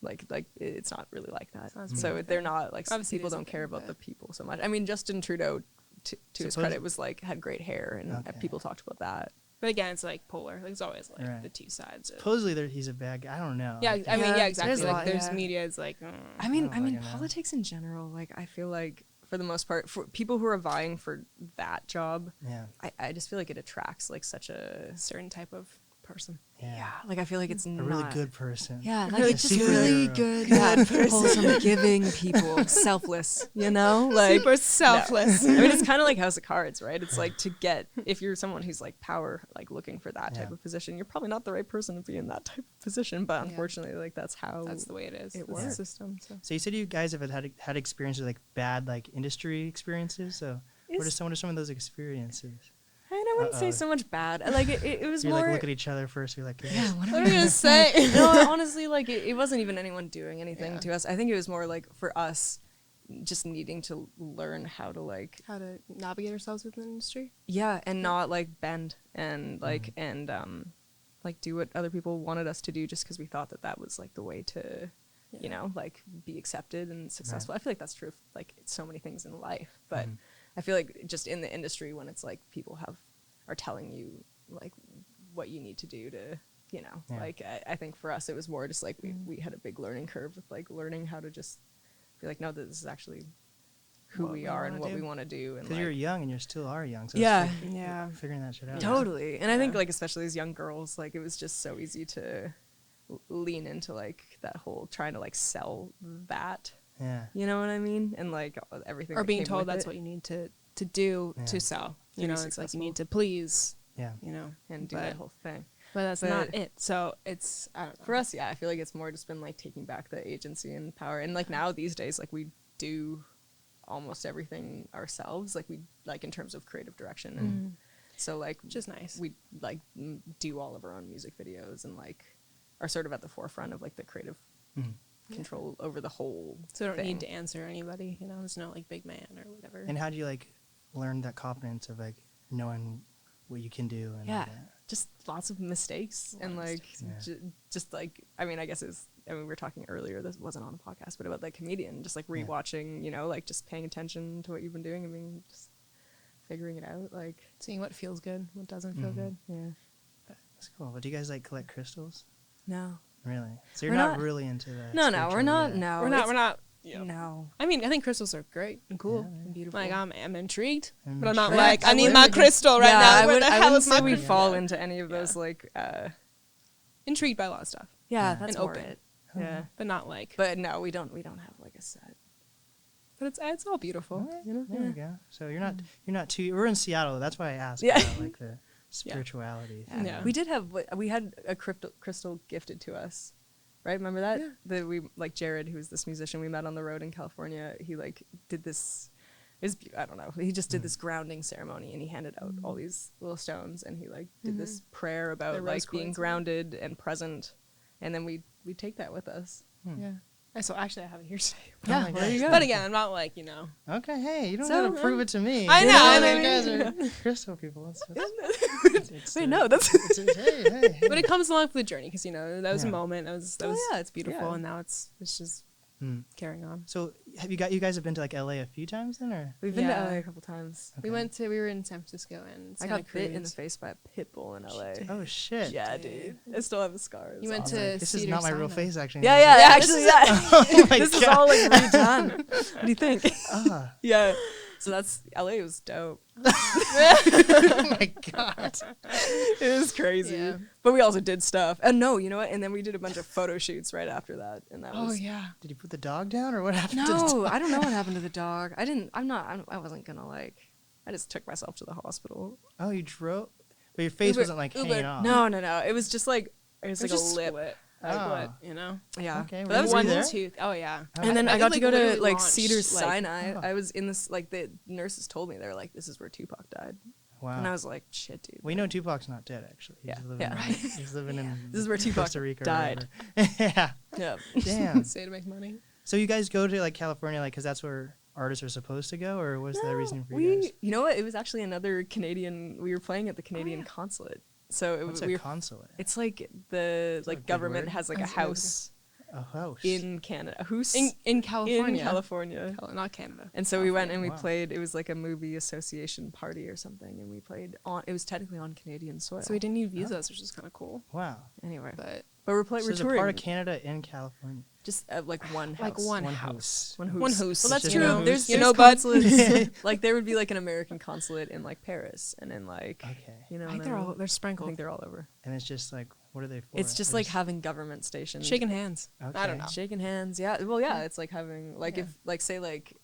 like it's not really like that. not So like they're that. not like Obviously it people is don't a care thing, about but- the people so much. I mean, Justin Trudeau, to his Suppose- credit, was like had great hair and Okay. people talked about that. But again, it's like polar. Like, it's always like Right. the two sides. Of, Supposedly he's a bad guy. I don't know. yeah, I mean, yeah, Yeah, exactly. there's a Like, lot, there's yeah. media. It's like, I mean, don't fucking know. politics in general, like I feel like for the most part, for people who are vying for that job, Yeah. I just feel like it attracts like such a certain type of person. Yeah. like I feel like it's A not really good person. Yeah, A like it's just superhero. really good, wholesome, giving people, selfless. You know, like Super selfless. I mean, it's kind of like House of Cards, right? It's like to get if you're someone who's like power, like looking for that type Yeah. of position, you're probably not the right person to be in that type of position. But Yeah. unfortunately, like that's how That's the way it is. it That's works. the system. So. So you said you guys have had experiences like bad like industry experiences. So what are some of those experiences? I mean, I wouldn't say Uh-oh. so much bad. Like it was You more. like look at each other first. You're like, yeah, what What are we gonna say? no, honestly, like it wasn't even anyone doing anything Yeah. to us. I think it was more like for us just needing to learn how to like How to navigate ourselves within the industry? yeah and not like bend and like and like do what other people wanted us to do just because we thought that that was like the way to you know like be accepted and successful. I feel like that's true of like so many things in life, but Mhm. I feel like just in the industry when it's like people are telling you like what you need to do to you know Yeah. like I think for us it was more just like we had a big learning curve with like learning how to just be like no, this is actually who What we we are and wanna what do. we want to do and because like, you're young and you still are young. So Yeah. it's like Yeah. figuring that shit out. totally. And I think Yeah. like especially as young girls, like it was just so easy to lean into like that whole trying to like sell that, Yeah. you know what I mean? And like everything Or that being came told with that's it what you need to do Yeah. to sell. To You be know, it's like you successful. need to please. Yeah. You know, and do but, that whole thing. But that's But- not it. So it's I don't know. For us, yeah, I feel like it's more just been like taking back the agency and power. And like now these days, like we do almost everything ourselves, like we like in terms of creative direction. And so like Which is nice. we like do all of our own music videos and like are sort of at the forefront of like the creative Mhm. control over the whole So don't thing. need to answer anybody. You know, there's no like big man or whatever. And how do you like learn that confidence of like knowing what you can do? And all Yeah. that? Just lots of mistakes and Lot of like mistakes, just like I mean I guess we were talking earlier, this wasn't on a podcast, but about like comedian, just like Yeah. rewatching, you know, like just paying attention to what you've been doing and being just figuring it out, like Seeing what feels good, what doesn't feel Mhm. good. yeah. That's cool. But do you guys like collect crystals? No. Really? So you're We're not not- really into that? No, we're not. yet. No, We're not. No. I mean, I think crystals are great and cool Yeah, and beautiful. Like I'm intrigued, I'm but I'm not intrigued. like I I need wouldn't my be- crystal right yeah, now. I Where would, the I hell wouldn't is my say we crystal? fall into any of Yeah. those like Intrigued by a lot of stuff, yeah, Yeah. that's And more open. it. Yeah. but not like. But no, we don't have like a set. But it's all beautiful. Alright, You know. There we go. So you're not too. We're in Seattle. That's why I asked Yeah. about like the spirituality. Yeah. thing. Yeah. We had a crystal gifted to us, right? Remember that? Yeah. That we like Jared, who's this musician we met on the road in California. He like did this. I don't know. He just did this grounding ceremony, and he handed out all these little stones, and he like did this prayer The about rose like being quartz. grounded and present, and then we take that with us. Hmm. Yeah. So actually, I have it here today. Oh Yeah, my well, there you gosh. go. But again, I'm not like, you know. Okay, hey, you don't So, have to prove it to me. I know, Yeah, I mean- you guys are crystal people. It's, Wait, no, that's hey. But it comes along for the journey because, you know, that was a Yeah. moment. That was it's beautiful, yeah. and now it's just Hmm. carrying on. So you guys have been to like LA a few times then, or? We've been Yeah. to LA a couple times. Okay. We were in San Francisco and I Santa got bit in the Cruz. face by a pit bull in LA. Oh shit. Yeah, dude. I still have a scar. It's You went awesome. to This is Cedar not my real Sinai. face actually. Yeah, yeah, Yeah, actually, yeah. Oh my This is God. all like redone. What do you think? Ah. Yeah. So that's LA was dope. Oh my God. It was crazy. Yeah. But we also did stuff. And no, you know what? And then we did a bunch of photo shoots right after that. And that Oh was yeah. Did you put the dog down or what happened to the No, dog? I don't know what happened to the dog. I wasn't gonna like I just took myself to the hospital. Oh, you drove? But your face Uber- wasn't like hanging Uber. off. No. It was just like it was like It was a just lip. split. Ah. You know. Yeah. Okay, But were that you was really One there? tooth. Oh yeah. And then I got to think, go to literally like launched, Cedar like- Sinai. Oh. I was in this like the nurses told me they were like, "This is where Tupac died," Wow. and I was like, "Shit, dude." We know Tupac's not dead actually. He's Yeah, living yeah. in, he's living in This is where Tupac Costa Rica or died. wherever. Yeah. Yeah. Damn. Say to make money. So you guys go to like California like cuz that's where artists are supposed to go, or was that reason for you we, guys? you know what? It was actually another Canadian. We were playing at the Canadian yeah. consulate, so it What's was. a consulate? It's like the like a big government word? has like a That's what I was house A house. in Canada. A house In California. in California. Not Canada. And so we went and we Wow. played. It was like a movie association party or something, and we played on. It was technically on Canadian soil. So we didn't need visas, which is kind of cool. Wow. anyway, But but we're playing. So We're there's a touring part of Canada in California. just like one house. like one One house. house. One One house. house. Well, that's Just true. one There's, house. You there's know, bud. consulates. Like there would be like an American consulate in like Paris, and in like Okay. you know. I think what they're mean? all they're I sprinkled. think they're all over. And it's just like, what are they for? It's just They're like having government stations. Shaking hands. Okay. I don't know. Shaking hands. Yeah. Well, yeah. It's like having like Yeah. if like say like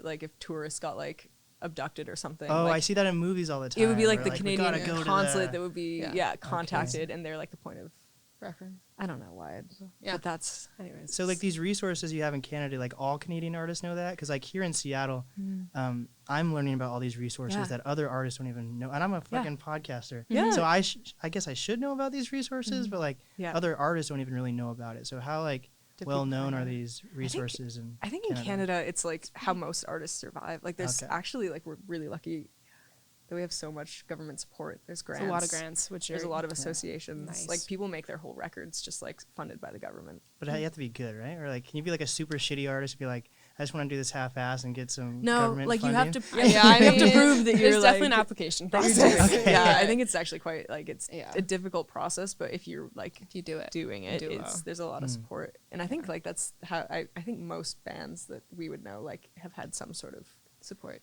like if tourists got like abducted or something. Oh, like, I see that in movies all the time. it would be like where, the we Canadian gotta go to consulate the- that would be Yeah. contacted, and they're like the point of. Reference. I don't know why. Yeah. But that's. Anyways. So like these resources you have in Canada, like all Canadian artists know that, because like here in Seattle, I'm learning about all these resources Yeah. that other artists don't even know, and I'm a Yeah. fucking podcaster. Yeah. So I guess I should know about these resources, but like Yeah. other artists don't even really know about it. So how like Do well people known find are out? these resources? I think in Canada, it's like how most artists survive. Like there's Okay. actually like we're really lucky that we have so much government support. There's grants. There's a lot of grants, which There's are a lot of Yeah. associations. Nice. Like people make their whole records just like funded by the government. But you have to be good, right? Or like, can you be like a super shitty artist and be like, I just want to do this half-ass and get some No, government like funding? you have to. Yeah, I you have to mean, prove that you're There's definitely an like, application that you're process. doing it. Okay. Yeah, I think it's actually quite like it's Yeah. a difficult process, but if you're like If you do it. doing it, do it it's well. there's a lot of Mm. support, and I think like that's how I think most bands that we would know like have had some sort of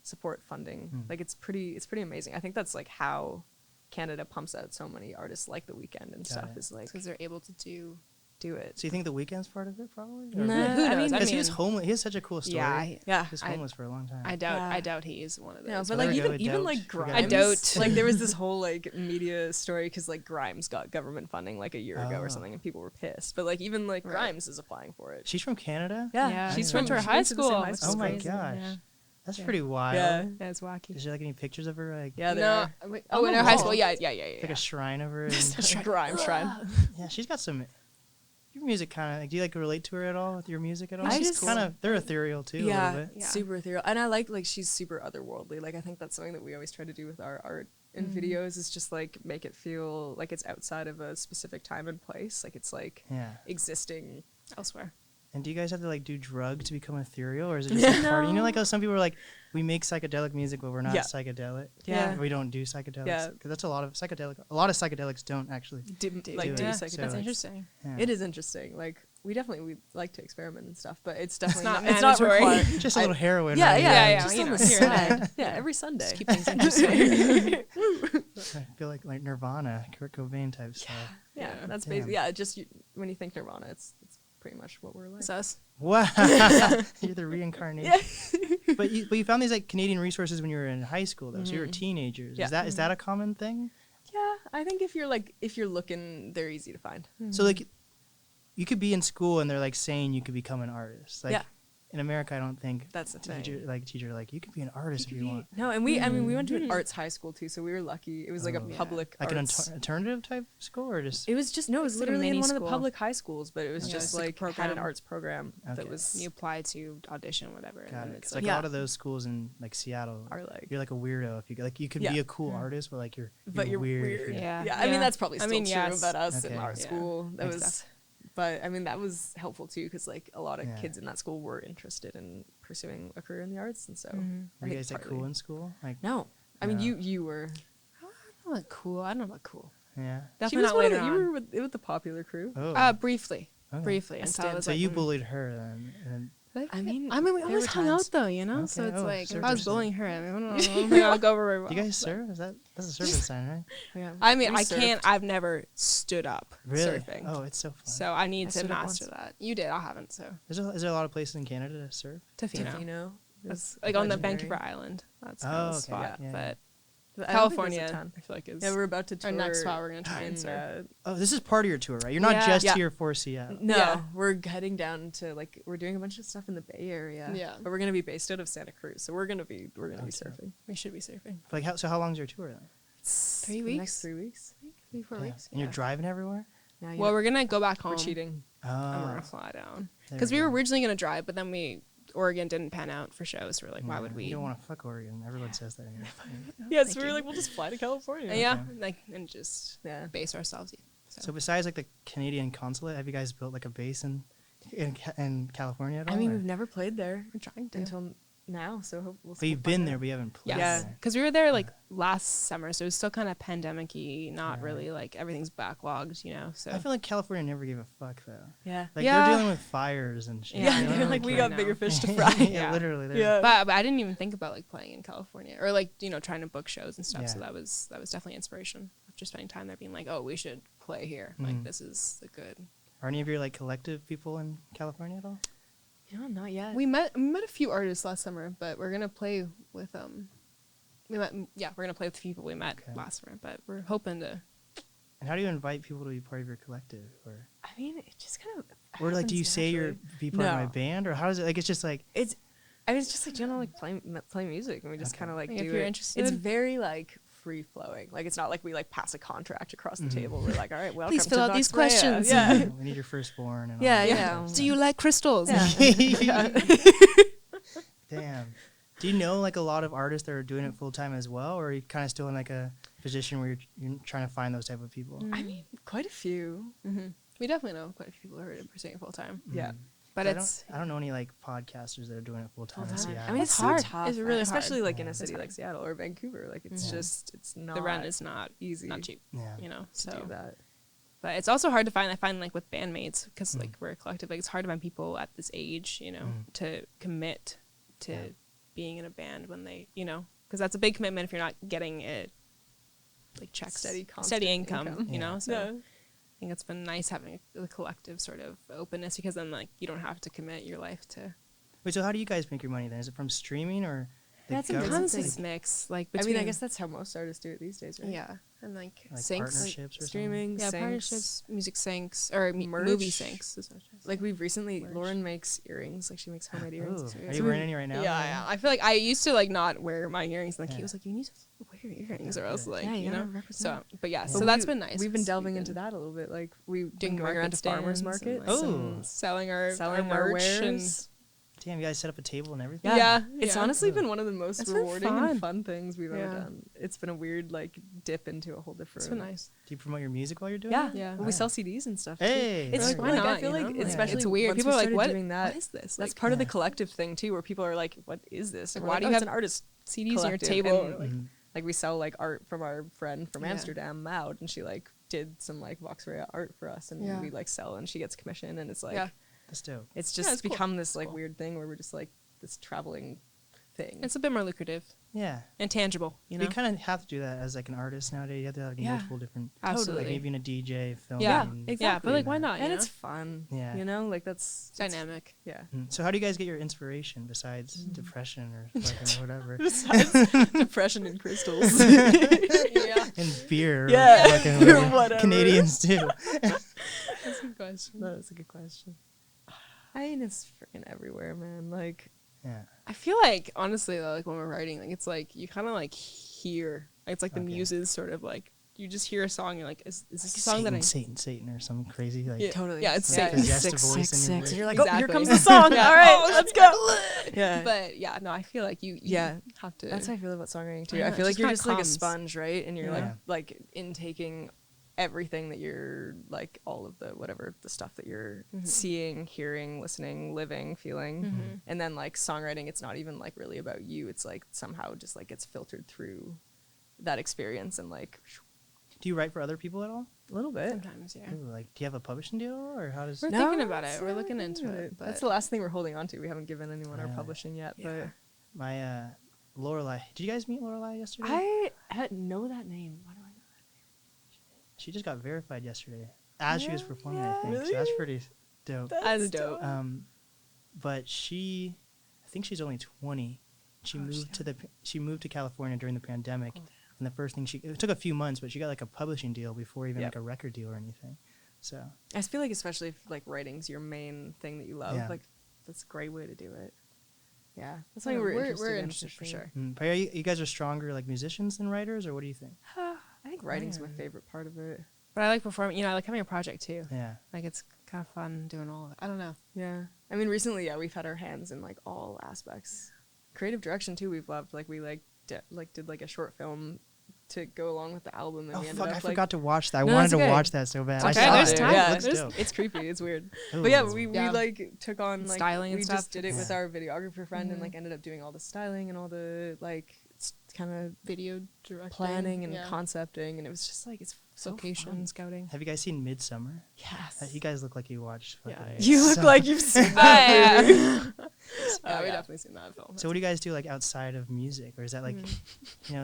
support funding. Mm. Like it's pretty amazing. I think that's like how Canada pumps out so many artists like The Weeknd and Got stuff it. is like Because they're able to do. do it. So you think the Weeknd's part of it, probably? Or- Nah, Who I knows? mean, I Because he was mean, homeless. He has such a cool story. Yeah, yeah. He was I- homeless for a long time. I Yeah. doubt he is one of those. Yeah, but So like there you go, even doubt. like You Grimes, got I doubt. like there was this whole like media story because like Grimes got government funding like a year ago Oh. or something, and people were pissed. But like even like Right. Grimes is applying for it. She's from Canada? Yeah, Yeah, she's I from didn't know her that. high went to the same school. high It's Oh my crazy. gosh. Yeah. That's Yeah. pretty wild. Yeah, Yeah, it's wacky. Is there like any pictures of her? Like, yeah, there no, are. wait, On oh, in the our high wall. school, yeah. like a shrine of her? And, Grimes shrine. yeah, she's got some. Your music kind of. Like, do you like relate to her at all with your music at all? I She's just- kind of. They're ethereal too. A Yeah, little bit. Yeah. super ethereal, and I like she's super otherworldly. Like I think that's something that we always try to do with our art and videos is just like make it feel like it's outside of a specific time and place. Like it's like Yeah. existing. elsewhere. And do you guys have to like do drugs to become ethereal, or is it just a party? You know, like how some people are like, we make psychedelic music, but we're not Yeah. psychedelic. Yeah. We don't do psychedelics. Yeah. Because that's a lot of psychedelic. A lot of psychedelics don't actually. Like it. do Yeah, So that's psychedelics. interesting. Yeah. It is interesting. Like we like to experiment and stuff, but it's definitely not it's not mandatory. required. Just a little heroin. Yeah, right yeah, here. just you on know, the here and side. Yeah, every Sunday. Just keep things interesting. I feel like Nirvana, Kurt Cobain type stuff. Yeah, Yeah. that's Damn. basically just when you think Nirvana, it's pretty much what we're like. It's us. Wow. You're the reincarnation. But you found these like Canadian resources when you were in high school though. So you were teenagers. Yeah. Is that a common thing? Yeah, I think if you're looking, they're easy to find. So like you could be in school and they're like saying you could become an artist. Like Yeah. in America, I don't think That's the thing. teacher like you can be an artist if you want. No, and we went to an arts high school too, so we were lucky. It was like a Oh. public Like arts. an alternative type school or just It was just no, it was It's like a literally in mini one of the school. public high schools, but it was Okay. just It's like a like had an program. arts program Okay. that was You apply to audition, whatever. And got then it. it's 'Cause like Yeah. a lot of those schools in like Seattle, are like. you're like a weirdo if you like you could Yeah. be a cool artist, but like you're But you're weird. weird. if you're- Yeah. Yeah, I mean that's probably I still mean, true yes. about us Okay. in art Yeah. school. That Makes was, but I mean that was helpful too because like a lot of Yeah. kids in that school were interested in pursuing a career in the arts, and so Mhm. Were I you think guys like partly- cool in school? Like No, I mean No. you were. I'm like cool. I don't know about cool. yeah. She Definitely was not one of later the, you on. were with the popular crew. Oh. Briefly. Okay. Briefly. I Until I stand- was So like, you bullied her then. And I mean, we there always were hung times. out though, you know. So Okay. it's Oh, like if surfer I was stuff. bullying her, I mean, I don't know. I'll go over very well. do you guys surf? Is that's a surfing sign, right? Yeah, I mean, we I can't. surfed. I've never stood up Really? surfing. Oh, it's so fun. So I need I to stood up master once. that. You did. I haven't. So Is there a lot of places in Canada to surf? Tofino. You know, That's like on the Vancouver Island. That's kind of Oh, the okay. spot. Yeah. But I don't think there's a California, ton. I feel like is Yeah, we're about to tour. our next spot we're gonna try and in, surf. Oh, this is part of your tour, right? You're not Yeah. just Yeah. here for Seattle. No, Yeah. we're heading down to like we're doing a bunch of stuff in the Bay Area. Yeah. but we're gonna be based out of Santa Cruz, so we're gonna be Okay. surfing. we should be surfing. Like how long's your tour then? 3 The weeks? Next 3 weeks. 3-4 Yeah. weeks. And you're driving everywhere? Yeah, Well, we're gonna go back home. we're cheating. And we're Oh, gonna fly down there because we were go. originally gonna drive, but then Oregon didn't pan out for shows. So we're like, why Yeah, would we? You don't want to fuck Oregon. Everyone says that. Yeah, Thank so we were you. like, we'll just fly to California. Yeah, Okay. like and just Yeah. base ourselves. So besides like the Canadian consulate, have you guys built like a base in California at all? I mean, or- we've never played there We're trying to. until now, so we'll But you've been there, but you haven't played Yes, Yeah. there. because we were there like last summer, so it was still kind of pandemic-y, not Right. really like everything's backlogged, you know. So I feel like California never gave a fuck though. Yeah. Like Yeah. they're dealing with fires and shit. Yeah, you Yeah, know? they're like, we got now. bigger fish to fry. yeah, Yeah. literally. they're- Yeah. but I didn't even think about like playing in California or like trying to book shows and stuff. So Yeah. that was definitely inspiration after spending time there, being like, oh, we should play here. Mhm. Like this is a good. Are any of your like collective people in California at all? You know, not yet. We met a few artists last summer, but we're gonna play with we're gonna play with the people we met Okay. last summer, but we're hoping to. And how do you invite people to be part of your collective, or I mean, it just kind of. or like do you happens say you're naturally. be part of my No. band, or how does it like? It's just like It's. I mean, it's just like general like play music, and we just Okay. kind of like Like, do if you're it. interested. It's very like free flowing. Like it's not like we like pass a contract across the Mhm. table. We're like, all right, welcome Please to fill out Vox these Rea. questions. Yeah. we need your firstborn and all Yeah, that yeah. kind of Do stuff. you like crystals? Yeah. Damn. Do you know like a lot of artists that are doing it full time as well, or are you kind of still in like a position where you're trying to find those type of people? Mm. I mean, quite a few. Mm-hmm. We definitely know quite a few people who are pursuing it full time, Yeah. Mhm. but I it's don't know any like podcasters that are doing it full time in Full-time. Seattle. I mean, It's it's hard. so tough. It's really especially hard. like in Yeah. a city It's like Seattle or Vancouver. Like it's Yeah. just it's not the rent is not easy. not cheap, yeah. you know. to So do that. But it's also hard to find. I find like with bandmates because Mm. like we're a collective. Like it's hard to find people at this age, you know, Mm. to commit to Yeah. being in a band when they, you know, because that's a big commitment if you're not getting it, like checks, Steady, constant steady income, income. you Yeah. know. So Yeah. I think it's been nice having a collective sort of openness because then like you don't have to commit your life to. Wait, so how do you guys make your money then? Is it from streaming or? the That's a government? government Sometimes thing. it's mix. Like I between, mean, I guess that's how most artists do it these days, right? yeah, and like, Like syncs, partnerships or Streaming, yeah, syncs. partnerships, music syncs or Merch. movie syncs. Is what I was Like we've recently, Merch. Lauren makes earrings. Like she makes homemade Ooh, earrings. are you wearing any right now? Yeah. I feel like I used to like not wear my earrings, and like Yeah. he was like, "You need to wear your earrings, or else like Yeah, you you know." gotta represent. So, but yeah, But so But that's we- been nice. We've been 'cause delving we've into been that a little bit. Like we doing going around to farmers market markets. stands and, Oh. like, selling our selling our our merch and wares. Damn, you guys set up a table and everything. Yeah. It's yeah. honestly been one of the most It's been rewarding fun. and fun things we've ever Yeah. done. It's been a weird like dip into a whole different. it's been nice. Do you promote your music while you're doing Yeah, it? Yeah. Well, we Nice. sell CDs and stuff. Too. Hey, It's there Like, you why go. like, I not? feel you like know? especially it's weird. once People we are like, started "What? doing that, What is this?" That's Like, part of the Yeah. collective thing too, where people are like, "What is this?" Like, And why we're do like, you "Oh, it's have an artist CDs on your collective," table? and, like, Mhm. like we sell like art from our friend from Yeah. Amsterdam, Maud, and she like did some like Vox Rea art for us, and Yeah. we like sell, and she gets commission, and it's like Yeah. That's dope. it's just it's cool. become this It's like cool. weird thing where we're just like this traveling thing. It's a bit more lucrative Yeah. and tangible, you know. You kind of have to do that as like an artist nowadays. You have to have like, Yeah. multiple different, Absolutely. like maybe in a DJ film. Yeah, and- Yeah, but like, why not? and you it's know? fun. Yeah. You know, like that's It's dynamic. Yeah. Mm. So how do you guys get your inspiration besides depression or fucking whatever? Besides depression and crystals. Yeah. And beer. Yeah, Or fucking or whatever. whatever. Canadians too. That's a good question. That's a good question. I mean, it's freaking everywhere, man. Like, Yeah. I feel like, honestly, though, like when we're writing, like it's like you kind of like hear, it's like the Okay. muses sort of like, you just hear a song, you're like, is this Like a song that I... Satan, or some crazy like. Yeah. totally. Yeah, it's Like Satan. possessed Six, voice six, in your six. voice. And you're like, oh, here Exactly. comes the song. Yeah. All right, Oh, let's go. Yeah. But yeah, no, I feel like you Yeah. have to... That's how I feel about songwriting too. Yeah, I it feel like just you're kinda just like a comes. sponge, right? And you're Yeah. like intaking everything that you're like, all of the whatever the stuff that you're seeing, hearing, listening, living, feeling. And then like songwriting, it's not even like really about you. It's like somehow just like gets filtered through that experience and like Do you write for other people at all? a little bit. Sometimes, yeah. Ooh, like, do you have a publishing deal, or how does? We're No, thinking about it's it. We're not looking into good. it. But That's the last thing we're holding on to. We haven't given anyone our Yeah. publishing yet, Yeah. My Lorelai. Did you guys meet Lorelai yesterday? I know that name. Why do I know? She just got verified yesterday as she was Yeah, performing. I yeah. think so. Really? That's pretty dope. That's dope. But I think she's only 20. She moved to California during the pandemic, and the first thing it took a few months, but she got like a publishing deal before even Yep. like a record deal or anything. So I feel like especially if like writing's your main thing that you love, Yeah. like that's a great way to do it. Yeah, that's Yeah, something we're we're interested interested in for for sure. but are you guys are stronger like musicians than writers, or what do you think? I think writing's my Yeah. favorite part of it. But I like performing, I like having a project too. Yeah. Like it's kind of fun doing all of it. I don't know. Yeah, I mean recently, we've had our hands in like all aspects. Creative direction too, we've loved. Like we did like a short film to go along with the album, and Oh we ended fuck! up I like, forgot to watch that. I No, wanted that's to okay. watch that so bad. It's I okay, saw there's it. time. Yeah, It looks There's- dope. it's creepy. It's weird. Ooh. But yeah, we Yeah. like took on like Styling and we stuff. just did it with Yeah. our videographer friend and like ended up doing all the styling and all the like kind of Video directing. planning and yeah. concepting, and it was just like it's so Location fun. scouting. Have you guys seen Midsummer? Yes. You guys look like you watched. Yeah, fucking yeah. You look some- like you've seen that. Yeah, Oh, we yeah. definitely seen that film. So what do you guys do like outside of music, or is that like,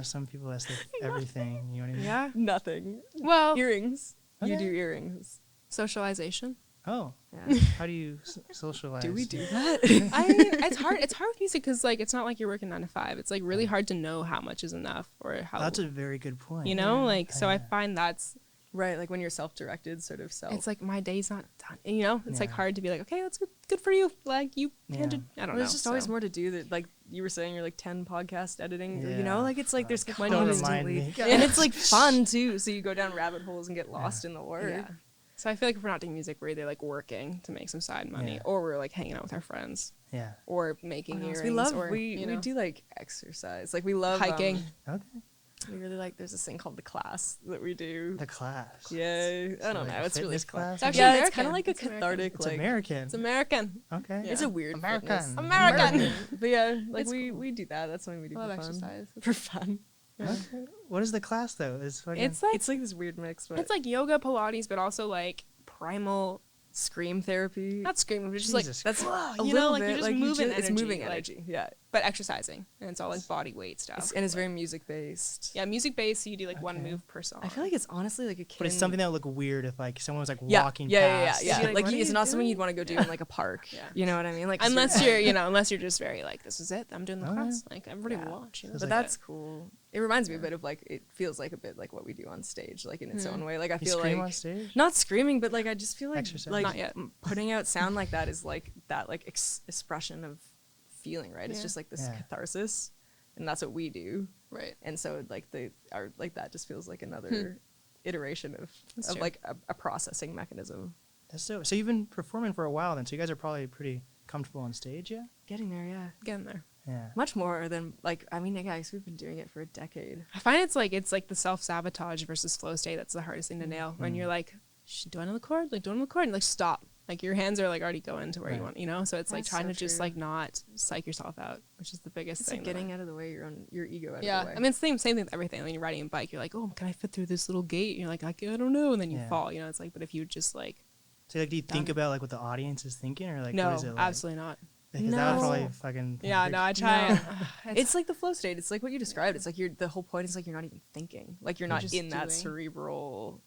some people that's like everything. You know what I mean? Yeah. Nothing. Well, Earrings. You Okay. do earrings. socialization. Oh, Yeah. how do you socialize? Do we do that? It's hard. It's hard with music because like it's not like you're working 9 to 5. It's like really hard to know how much is enough or how. That's a very good point. you know, like so I Yeah. find that's Right, like when you're self-directed, sort of self. it's like my day's not done. And, it's like Yeah. hard to be like, okay, that's good for you. Like you Yeah. can't do, I don't know. There's just always so. more to do. That like you were saying, you're like 10 podcast editing. Yeah. Like it's like there's Don't remind constantly, me. and it's like fun too. So you go down rabbit holes and get lost in the word. Yeah. So I feel like if we're not doing music, we're either like working to make some side money, Yeah. or we're like hanging out with our friends, Yeah. or making earrings. We love or, we you know, do like exercise. Like we love hiking. Okay. We really like. There's this thing called the class that we do. The class. Yeah, I don't like know. a It's really fitness fun. class? It's actually Yeah, American. it's kind of like a It's American. cathartic. It's like American. It's American. Okay. Yeah. it's a weird American. fitness. American. But yeah, like It's we do that. That's something we do I love for fun. exercise. For fun. Okay. What is the class though? It's fucking. It's like It's like this weird mix, but it's like yoga, Pilates, but also like primal. scream therapy. Not screaming, but just like Jesus That's Christ. a you little know, like bit, you're just like moving it's energy, moving like- energy. Yeah, but exercising, and it's all like body weight stuff. and it's very music based. Yeah, music based. So you do like one Okay. move per song. I feel like it's honestly like a kid. But it's something that would look weird if like someone was like yeah, walking yeah, past. yeah, You'd yeah. be Like, what are it's you not something doing? you'd want to go do in like a park. Yeah. You know what I mean? Like 'cause unless you're- unless you're just very like, this is it. I'm doing the Okay. class. Like everybody Yeah. will watch. You know? Feels But like that's cool. It reminds me a bit of like it feels like a bit like what we do on stage, like in its own way. Like I You feel scream like on stage. not screaming, but like I just feel like Exercise. like Not yet. putting out sound like that is like that like expression of feeling, right? It's Yeah. just like this Yeah. catharsis, and that's what we do. right. And so like like that just feels like another iteration That's of true. like a processing mechanism. That's so. So you've been performing for a while then. So you guys are probably pretty comfortable on stage, yeah. Getting there, yeah. Getting there. Yeah. Much more than like I mean, guys, we've been doing it for a decade. I find it's like the self sabotage versus flow state that's the hardest thing to nail. When you're like, do I know the chord? Like, do I know the chord? And like, stop. Like your hands are like already going to where Right. you want, you know. So it's like That's trying so to just true. like not psych yourself out, which is the biggest It's thing. like that getting out of the way, your ego out yeah, of the way. I mean, it's the same thing with everything. When you're riding a bike, you're like, oh, can I fit through this little gate? And you're like, I don't know, and then you Yeah. fall. You know, it's like, but if you just like, So like, do you think Done. about like what the audience is thinking, or like no, what is it like? absolutely not. Because that would No. probably fucking. Yeah, no, I try. No. And, It's like the flow state. It's like what you described. It's like the whole point is like you're not even thinking. Like you're not just in that doing. cerebral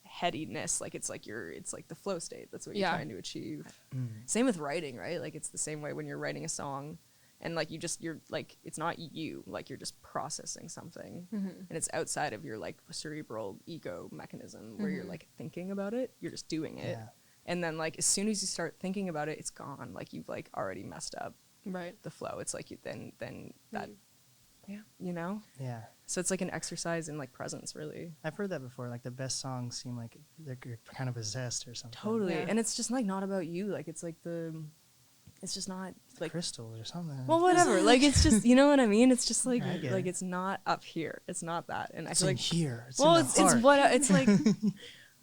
headiness. Like it's like it's like the flow state. That's what you're Yeah. trying to achieve. Mm. Same with writing, right? Like it's the same way when you're writing a song and like you're like it's not you, like you're just processing something and it's outside of your like cerebral ego mechanism where you're like thinking about it. You're just doing it. Yeah. And then like as soon as you start thinking about it, it's gone. Like you've like already messed up Right. the flow. It's like then that, Yeah. you know? Yeah. So it's like an exercise in like presence, really. I've heard that before. Like the best songs seem like they're kind of possessed or something. Totally. Yeah. And it's just like not about you. Like it's like it's just not like, crystals or something. well, whatever. Like it's just, you know what I mean? It's just like, I get like it. it's not up here. It's not that. And It's I feel in like, here. It's well, in the it's heart. what, it's like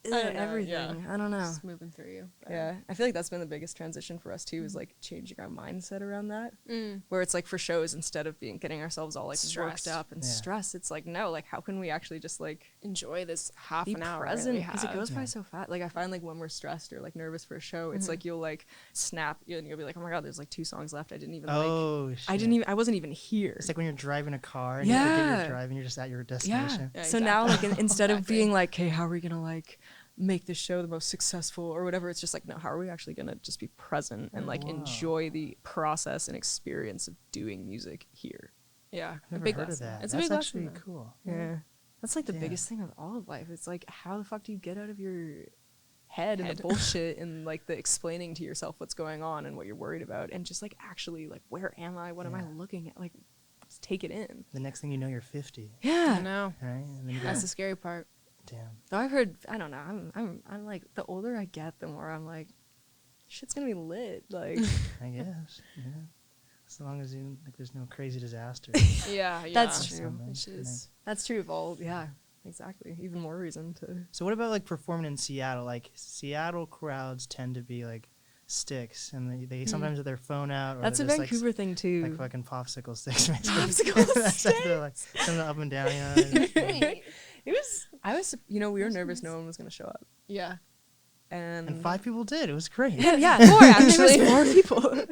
I don't know, everything. yeah. I don't know. Just moving through you. But- Yeah, I feel like that's been the biggest transition for us too, is like changing our mindset around that. Mm. Where it's like for shows, instead of getting ourselves all like Stressed. worked up and Yeah. stressed, it's like no, like how can we actually just like Enjoy this half be an hour present, because because it goes by Yeah. so fast. Like I find like when we're stressed or like nervous for a show, it's like you'll like snap and you'll be like, oh my god, there's like 2 songs left. I didn't even Oh, shit. I wasn't even here. It's like when you're driving a car and you forget Yeah. you're driving, you're just at your Yeah. destination. Yeah, So now like exactly. instead of Exactly. being like, hey, how are we gonna like make this show the most successful or whatever, it's just like, no, how are we actually gonna just be present and like Wow. enjoy the process and experience of doing music here. Yeah, I've a big never heard lesson. of that. It's a That's big actually lesson. though. cool. Yeah. That's like the Damn. biggest thing of all of life. It's like, how the fuck do you get out of your head and Head. the bullshit and like the explaining to yourself what's going on and what you're worried about and just like actually like, where am I? What am I Yeah. looking at? Like, just take it in. The next thing you know, you're 50, I Yeah. know. right? And then you go, That's the scary part. damn. Though I've heard, I don't know, I'm like, the older I get, the more I'm like, shit's gonna be lit. Like, I guess. Yeah. As long as you, like, there's no crazy disaster. Yeah, yeah. That's or true. something, Which I is think. that's true of all, yeah, exactly. Even more reason to. So what about like performing in Seattle? Like Seattle crowds tend to be like sticks, and they sometimes have their phone out. Or That's a they're just, Vancouver thing too. Like fucking popsicle sticks. Popsicle That's like they're, like coming up and down. It was, we were nervous no one was gonna show up. yeah. And 5 people did. It was great. yeah, 4 actually. 4 people.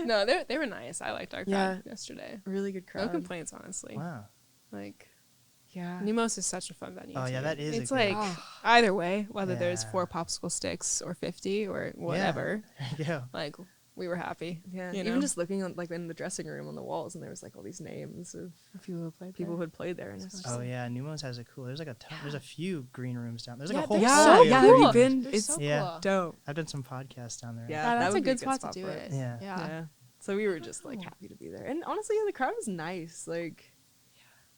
No, they were nice. I liked our crowd yesterday. Really good crowd. No complaints, honestly. Wow. Like Yeah. Numos is such a fun venue. Oh, yeah, too. that is a It's good like one. either way, whether there's Yeah. 4 popsicle sticks or 50 or whatever. There you go. Like we were happy. Yeah. You Even know? just looking on, like in the dressing room on the walls, and there was like all these names of People who played people who there. had played there, and it's just Oh like, yeah, Numos has a cool. There's like a ton. There's a few green rooms down. There's like Yeah, a whole. they're Yeah, so hallway yeah, of have cool. you green been? rooms. They're It's so Yeah. cool. dope. I've done some podcasts down there. Yeah, Yeah, that that's would a be a good good spot spot to do for it. it. Yeah. Yeah. So we were just like happy to be there, and honestly, yeah, the crowd was nice. Like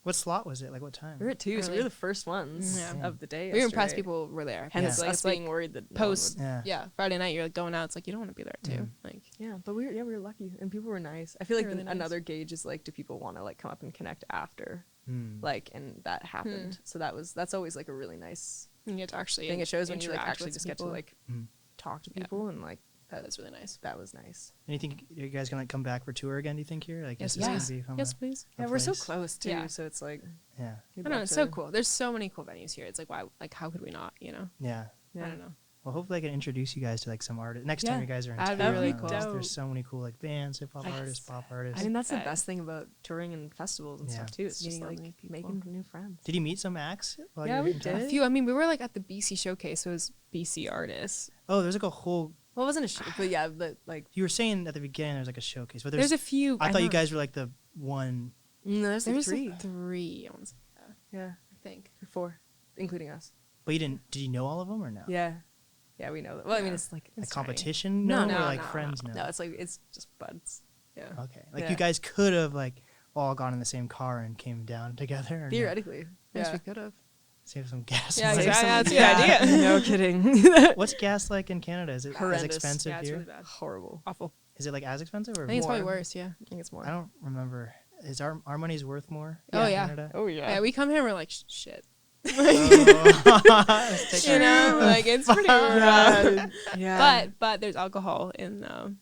What slot was it? Like what time? we were at 2, so we Early. were the first ones Yeah. of the day. We were impressed yesterday. people were there. Hence, Yeah. Like, us it's like being worried that post. no one Yeah. Friday night, you're like going out. It's like you don't want to be there too. Mhm. Like would, yeah, but we were lucky, and people were nice. I feel like They're really nice. another gauge is like, do people want to like come up and connect after, Hmm. like, and that happened. So that's always like a really nice you get to actually thing. It shows when you like interact actually with just get to people. like Mhm. talk to Yeah. people, and like That's really nice. that was nice. And you think you guys gonna like come back for tour again? Do you think here? Like, Yes, is this please. gonna be from Yes, please. a Yeah, we're so place? close too, Yeah. so it's like Yeah. we'd I know love it's so to- cool. There's so many cool venues here. It's like why? Like how could we not? You know? Yeah. Yeah. I don't know. Well, hopefully I can introduce you guys to like some artists. Next Yeah. time you guys are in That'd town. be really there's- cool. There's so many cool like bands, hip hop Yes. artists, pop artists. I mean, that's the Right. best thing about touring and festivals and Yeah. stuff too. It's It's just just like lovely people. making new friends. Did you meet some acts? While Yeah, you were we in town? did. A few. I mean, we were like at the BC showcase. So it was BC artists. Oh, there's like a whole. Well, it wasn't a show, but yeah, but like You were saying at the beginning there's like a showcase, but There's a few. I thought you know. guys were like the one. there's like There's 3. like 3. I want to say that. Yeah, I think. 4, including us. But you didn't. Did you know all of them or no? Yeah, yeah, we know that. Well, I mean, Yeah. it's like Like It's tiny. competition? No, or no, like no, friends? No. no, it's like it's just buds. Yeah. Okay. Like Yeah. you guys could have like all gone in the same car and came down together. Or no? Theoretically, Yes, yeah. we could have. Save some gas. Yeah, money. exactly. That's a good idea. No kidding. What's gas like in Canada? Is it as Horrendous. expensive Yeah, it's here? really bad. Horrible. Awful. Is it like as expensive or I think it's probably More. worse. Yeah. I think it's more. I don't remember. Is our money's worth more? Oh, in yeah. Canada? Oh Yeah. We come here. We're like shit. Oh. Let's take You our- know, like it's pretty rough. yeah. But there's alcohol in Lauren,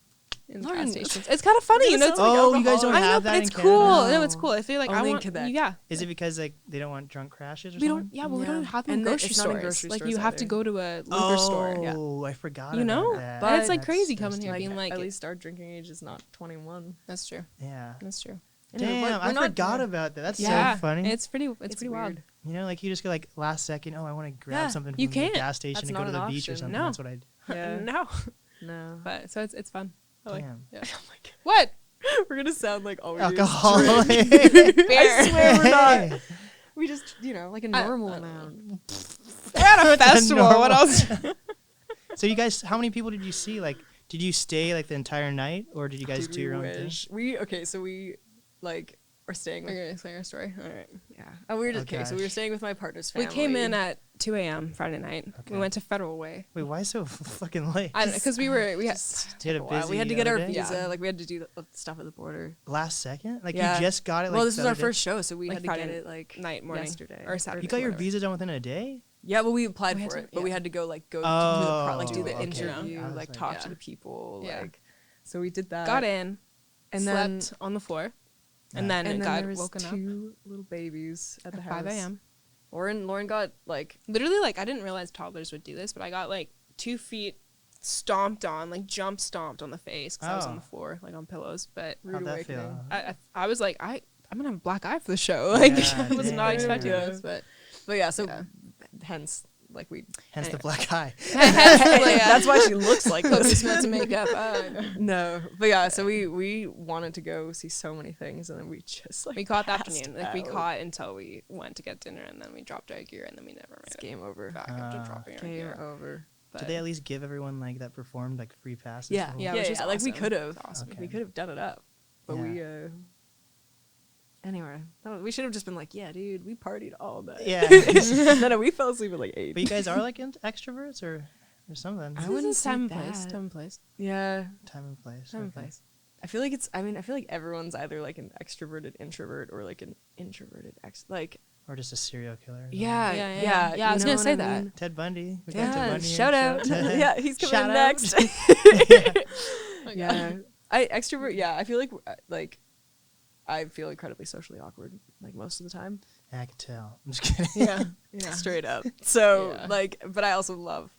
gas stations. It's kind of funny, you know. It's Oh, like you guys don't I know, have but that it's in cool. Canada? No, it's cool. I feel like I Only in want. Quebec. Yeah. Is it because like they don't want drunk crashes or We something? don't. Yeah, well, we don't Yeah. have them in And grocery it's not in stores. grocery Like stores you have to either. go to a liquor store. Yeah. Oh, I forgot. You know? about that. But it's like That's crazy so coming here, stupid. being like, at least our drinking age is not 21. that's true. Yeah. That's true. Anyway, Damn, we're I not- forgot about that. That's Yeah, so funny. It's pretty. It's pretty wild. weird. You know, like you just go like last second. Oh, I want to grab Yeah, something from you the can't. gas station That's and go to not the an beach or option. something. No. That's what I. Yeah. No, No. but so it's fun. I like- Damn. yeah. Oh my god. What? We're gonna sound like all we do is Alcoholic. drink. I Beer. swear we're not. Hey. We just, like a I- normal amount. They're at a festival. What normal. else? So you guys, how many people did you see? Like, did you stay like the entire night, or did you guys do your own thing? So we like are staying Are with you gonna say your story? All right. yeah. Oh, we were just Oh, okay. So we were gosh. staying with my partner's family. We came in at 2 a.m. Friday night. Okay. We went to Federal Way. Wait, why so fucking late? Because we had You had a Wow, busy we had to get our other day? visa. Yeah. Like we had to do the stuff at the border. Last second? Like Yeah. you just got it? Like Well, this the was our other day? first show, so we Like had to Friday get it like night, morning, yesterday or Saturday. You got your whatever. visa done within a day? Yeah, well, we applied We had for to- it, but we yeah. had to go like go do Oh, the okay. interview, I was like like- talk Yeah. to the people, Yeah. like. So we did that. Got in, and slept then on the floor, Yeah. and then and then got there was woken up 2 little babies at the at house. 5 a.m. Lauren got like Literally, like, I didn't realize toddlers would do this, but I got like 2 feet stomped on, like jump stomped on the face because I was on Oh. the floor, like on pillows. But rude How'd that awakening. feel? I was like, I'm gonna have a black eye for the show. Like, Yeah, I was not dang. expecting Yeah. this, but But yeah, so Yeah. hence like we. Hence the Anyway. black eye. That's why she looks like closest this. met to makeup. No, but yeah, so we wanted to go see so many things, and then we just like We caught the passed afternoon. Like, we out. caught until we went to get dinner, and then we dropped our gear, and then we never It's made it game over. back after Ah. dropping our Game gear. over. But Did they at least give everyone like that performed like free passes? Yeah, the whole- Yeah, yeah, which yeah. is Like we awesome. could have, Awesome. Okay. we could have done it up, but Yeah. anyway, we should have just been like, yeah, dude, we partied all day. Yeah. no, we fell asleep at like 8. But you guys are like extroverts or something. I wouldn't say time and that. place. Time and place. Yeah, Time and place. Time and okay. place. I feel like I feel like everyone's either like an extroverted introvert or like an introverted like. Or just a serial killer. or something. Yeah, Yeah, yeah, yeah. Yeah, I you was know gonna what say I that. mean? Ted Bundy. We got Ted Yeah, Bundy. shout out. yeah, he's coming Shout in out. next. yeah, I extrovert. Yeah, I feel like I feel incredibly socially awkward like most of the time. I can tell. I'm just kidding. Yeah. Straight up. So Yeah. like, but I also love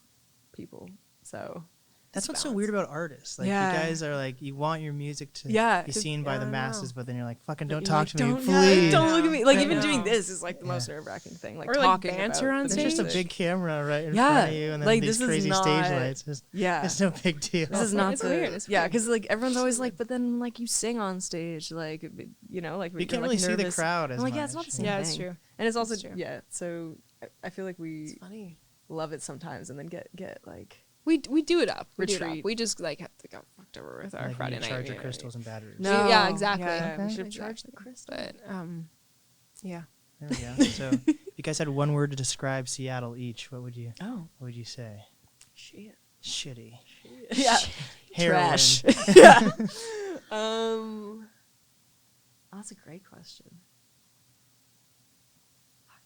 people. So That's what's so balance. weird about artists. Like Yeah. you guys are like you want your music to Yeah, be 'cause- seen by yeah, the I know. masses, but then you're like, fucking don't You're talk like, to me, don't, please. don't look at me. Like I even doing know. this is like the Yeah. most nerve-wracking thing. Like Or, like, talking banter about on the There's just a music. big camera right in Yeah, front of you, and then like, these this is crazy not- stage lights. Yeah. It's no big deal. This is not It's the, weird, it's yeah, weird. because like everyone's always like, but then like you sing on stage, like you know, like You you're, can't like, really see the nervous. crowd as I'm like, much. yeah, it's not the same Yeah, thing. it's true. And it's also It's true. yeah. So I feel like we It's funny. love it sometimes, and then get like We do it up. We do it up. Retreat. We just like have to got fucked over with our Like Friday you night. charge your yeah, crystals and batteries. no, Yeah, exactly. Yeah, we Okay. should have charged the Exactly. crystal. But yeah. There we go. So, if you guys had one word to describe Seattle each, what would you say? Shit. Shitty. Yeah. Heroin. Trash. yeah. That's a great question.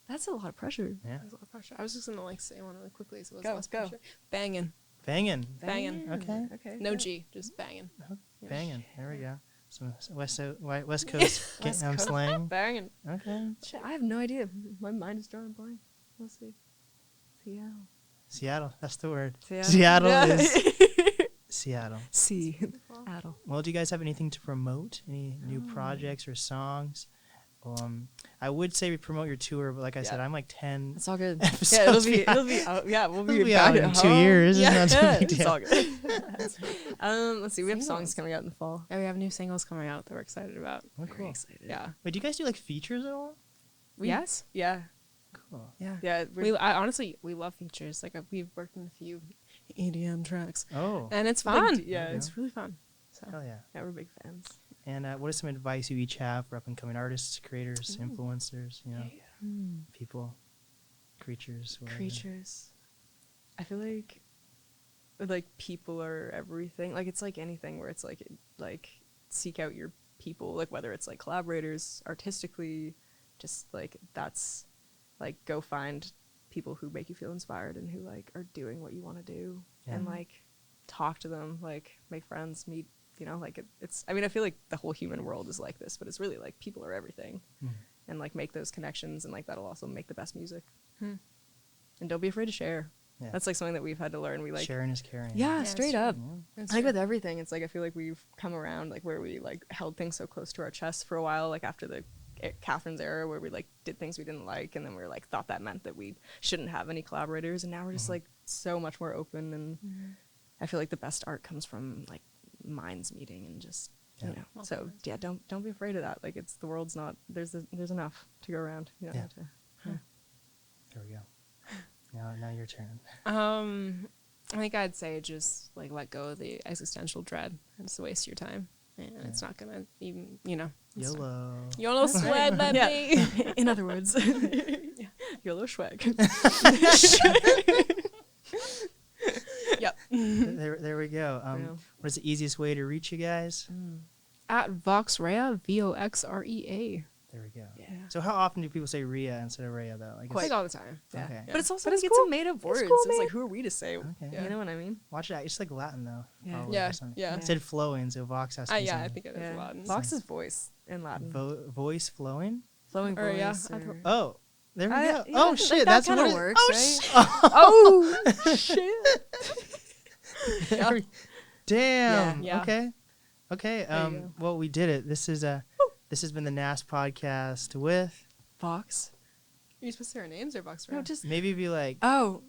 That's a lot of pressure. Yeah. There's a lot of pressure. I was just gonna like say one really quickly, so it was Go, less go. pressure. Banging. Banging. Banging. Okay. Okay. No good. G, just banging. Yeah. Banging. There we go. Some West Coast West Coast. slang. Banging. Okay. Shit, I have no idea. My mind is drawing blank. Let's see. Seattle. Seattle. That's the word. Seattle. Seattle Yeah. is Seattle. Seattle. Well, do you guys have anything to promote? Any new projects or songs? I would say we promote your tour, but like I said, I'm like 10 It's all good. episodes Yeah, it'll be behind. out. Yeah, we'll It'll be be back out at in 2 home. years. Yeah, It's not a big it's deal. all good. Let's see. We have songs Singles. coming out in the fall. Yeah, we have new singles coming out that we're excited about. Oh, Very cool. excited. Yeah. Wait, do you guys do like features at all? Yes. Yeah. Cool. Yeah. Yeah. Honestly, we love features. Like we've worked in a few EDM tracks, Oh, and it's Like, fun. yeah. It's really fun. So hell yeah. Yeah, we're big fans. And what is some advice you each have for up-and-coming artists, creators, influencers, people, creatures, whatever? Creatures. I feel like people are everything. Like it's like anything where it's like seek out your people. Like whether it's like collaborators, artistically, just like that's like go find people who make you feel inspired and who like are doing what you want to do and like talk to them, like make friends, meet. Like it's. I mean, I feel like the whole human world is like this, but it's really like people are everything, and like make those connections, and like that'll also make the best music. And don't be afraid to share. Yeah. That's like something that we've had to learn. We like Sharing is caring. yeah, it's straight true. up. Yeah. That's Like true. with everything, it's like I feel like we've come around, like where we like held things so close to our chests for a while, like after the Catherine's era, where we like did things we didn't like, and then we were like thought that meant that we shouldn't have any collaborators, and now we're just like so much more open, and I feel like the best art comes from like minds meeting and just Yeah. So yeah, don't be afraid of that. Like it's the world's not there's enough to go around. You don't Yeah. have to. There we go. Now your turn. I think I'd say just like let go of the existential dread. It's a waste of your time, and it's not gonna even it's not- YOLO. YOLO swag, baby. In other words, YOLO swag. Yep. There we go. Yeah. What is the easiest way to reach you guys? At Vox Rea, VOXREA. There we go. Yeah. So how often do people say Rhea instead of Rhea though? I guess. Like all the time. Yeah. Okay. But it's also But like it's it's cool. a made up word. cool, So it's man. like, who are we to say? Okay. Yeah. You know what I mean? Watch it out. It's like Latin though. Yeah. probably, Yeah. or something. Yeah. It said flowing, so Vox has to be Yeah, I something. think it is Latin. Vox's voice in Latin. Voice flowing? Flowing Or, voice. yeah, or- Oh, there we go. Yeah, Oh like shit, that that's kinda what it works, Oh, right? Oh shit! there we- Damn. Yeah. Okay. Okay. There you go. Well, we did it. This has been the NAST podcast with Vox. Are you supposed to say our names or Vox Rea? No, just maybe be like, oh.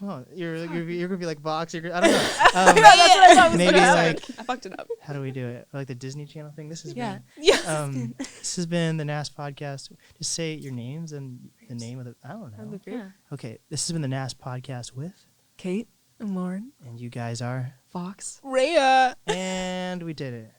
oh, you're gonna be like Vox. I don't know. That's what I thought was Maybe gonna like happen. I fucked it up. how do we do it? Like the Disney Channel thing. This has Yeah. been Yeah. this has been the NAST podcast. Just say your names and the name of the. I don't know. Yeah. Okay, this has been the NAST podcast with, Kate And Lauren. and you guys are, Vox. Rea. and we did it.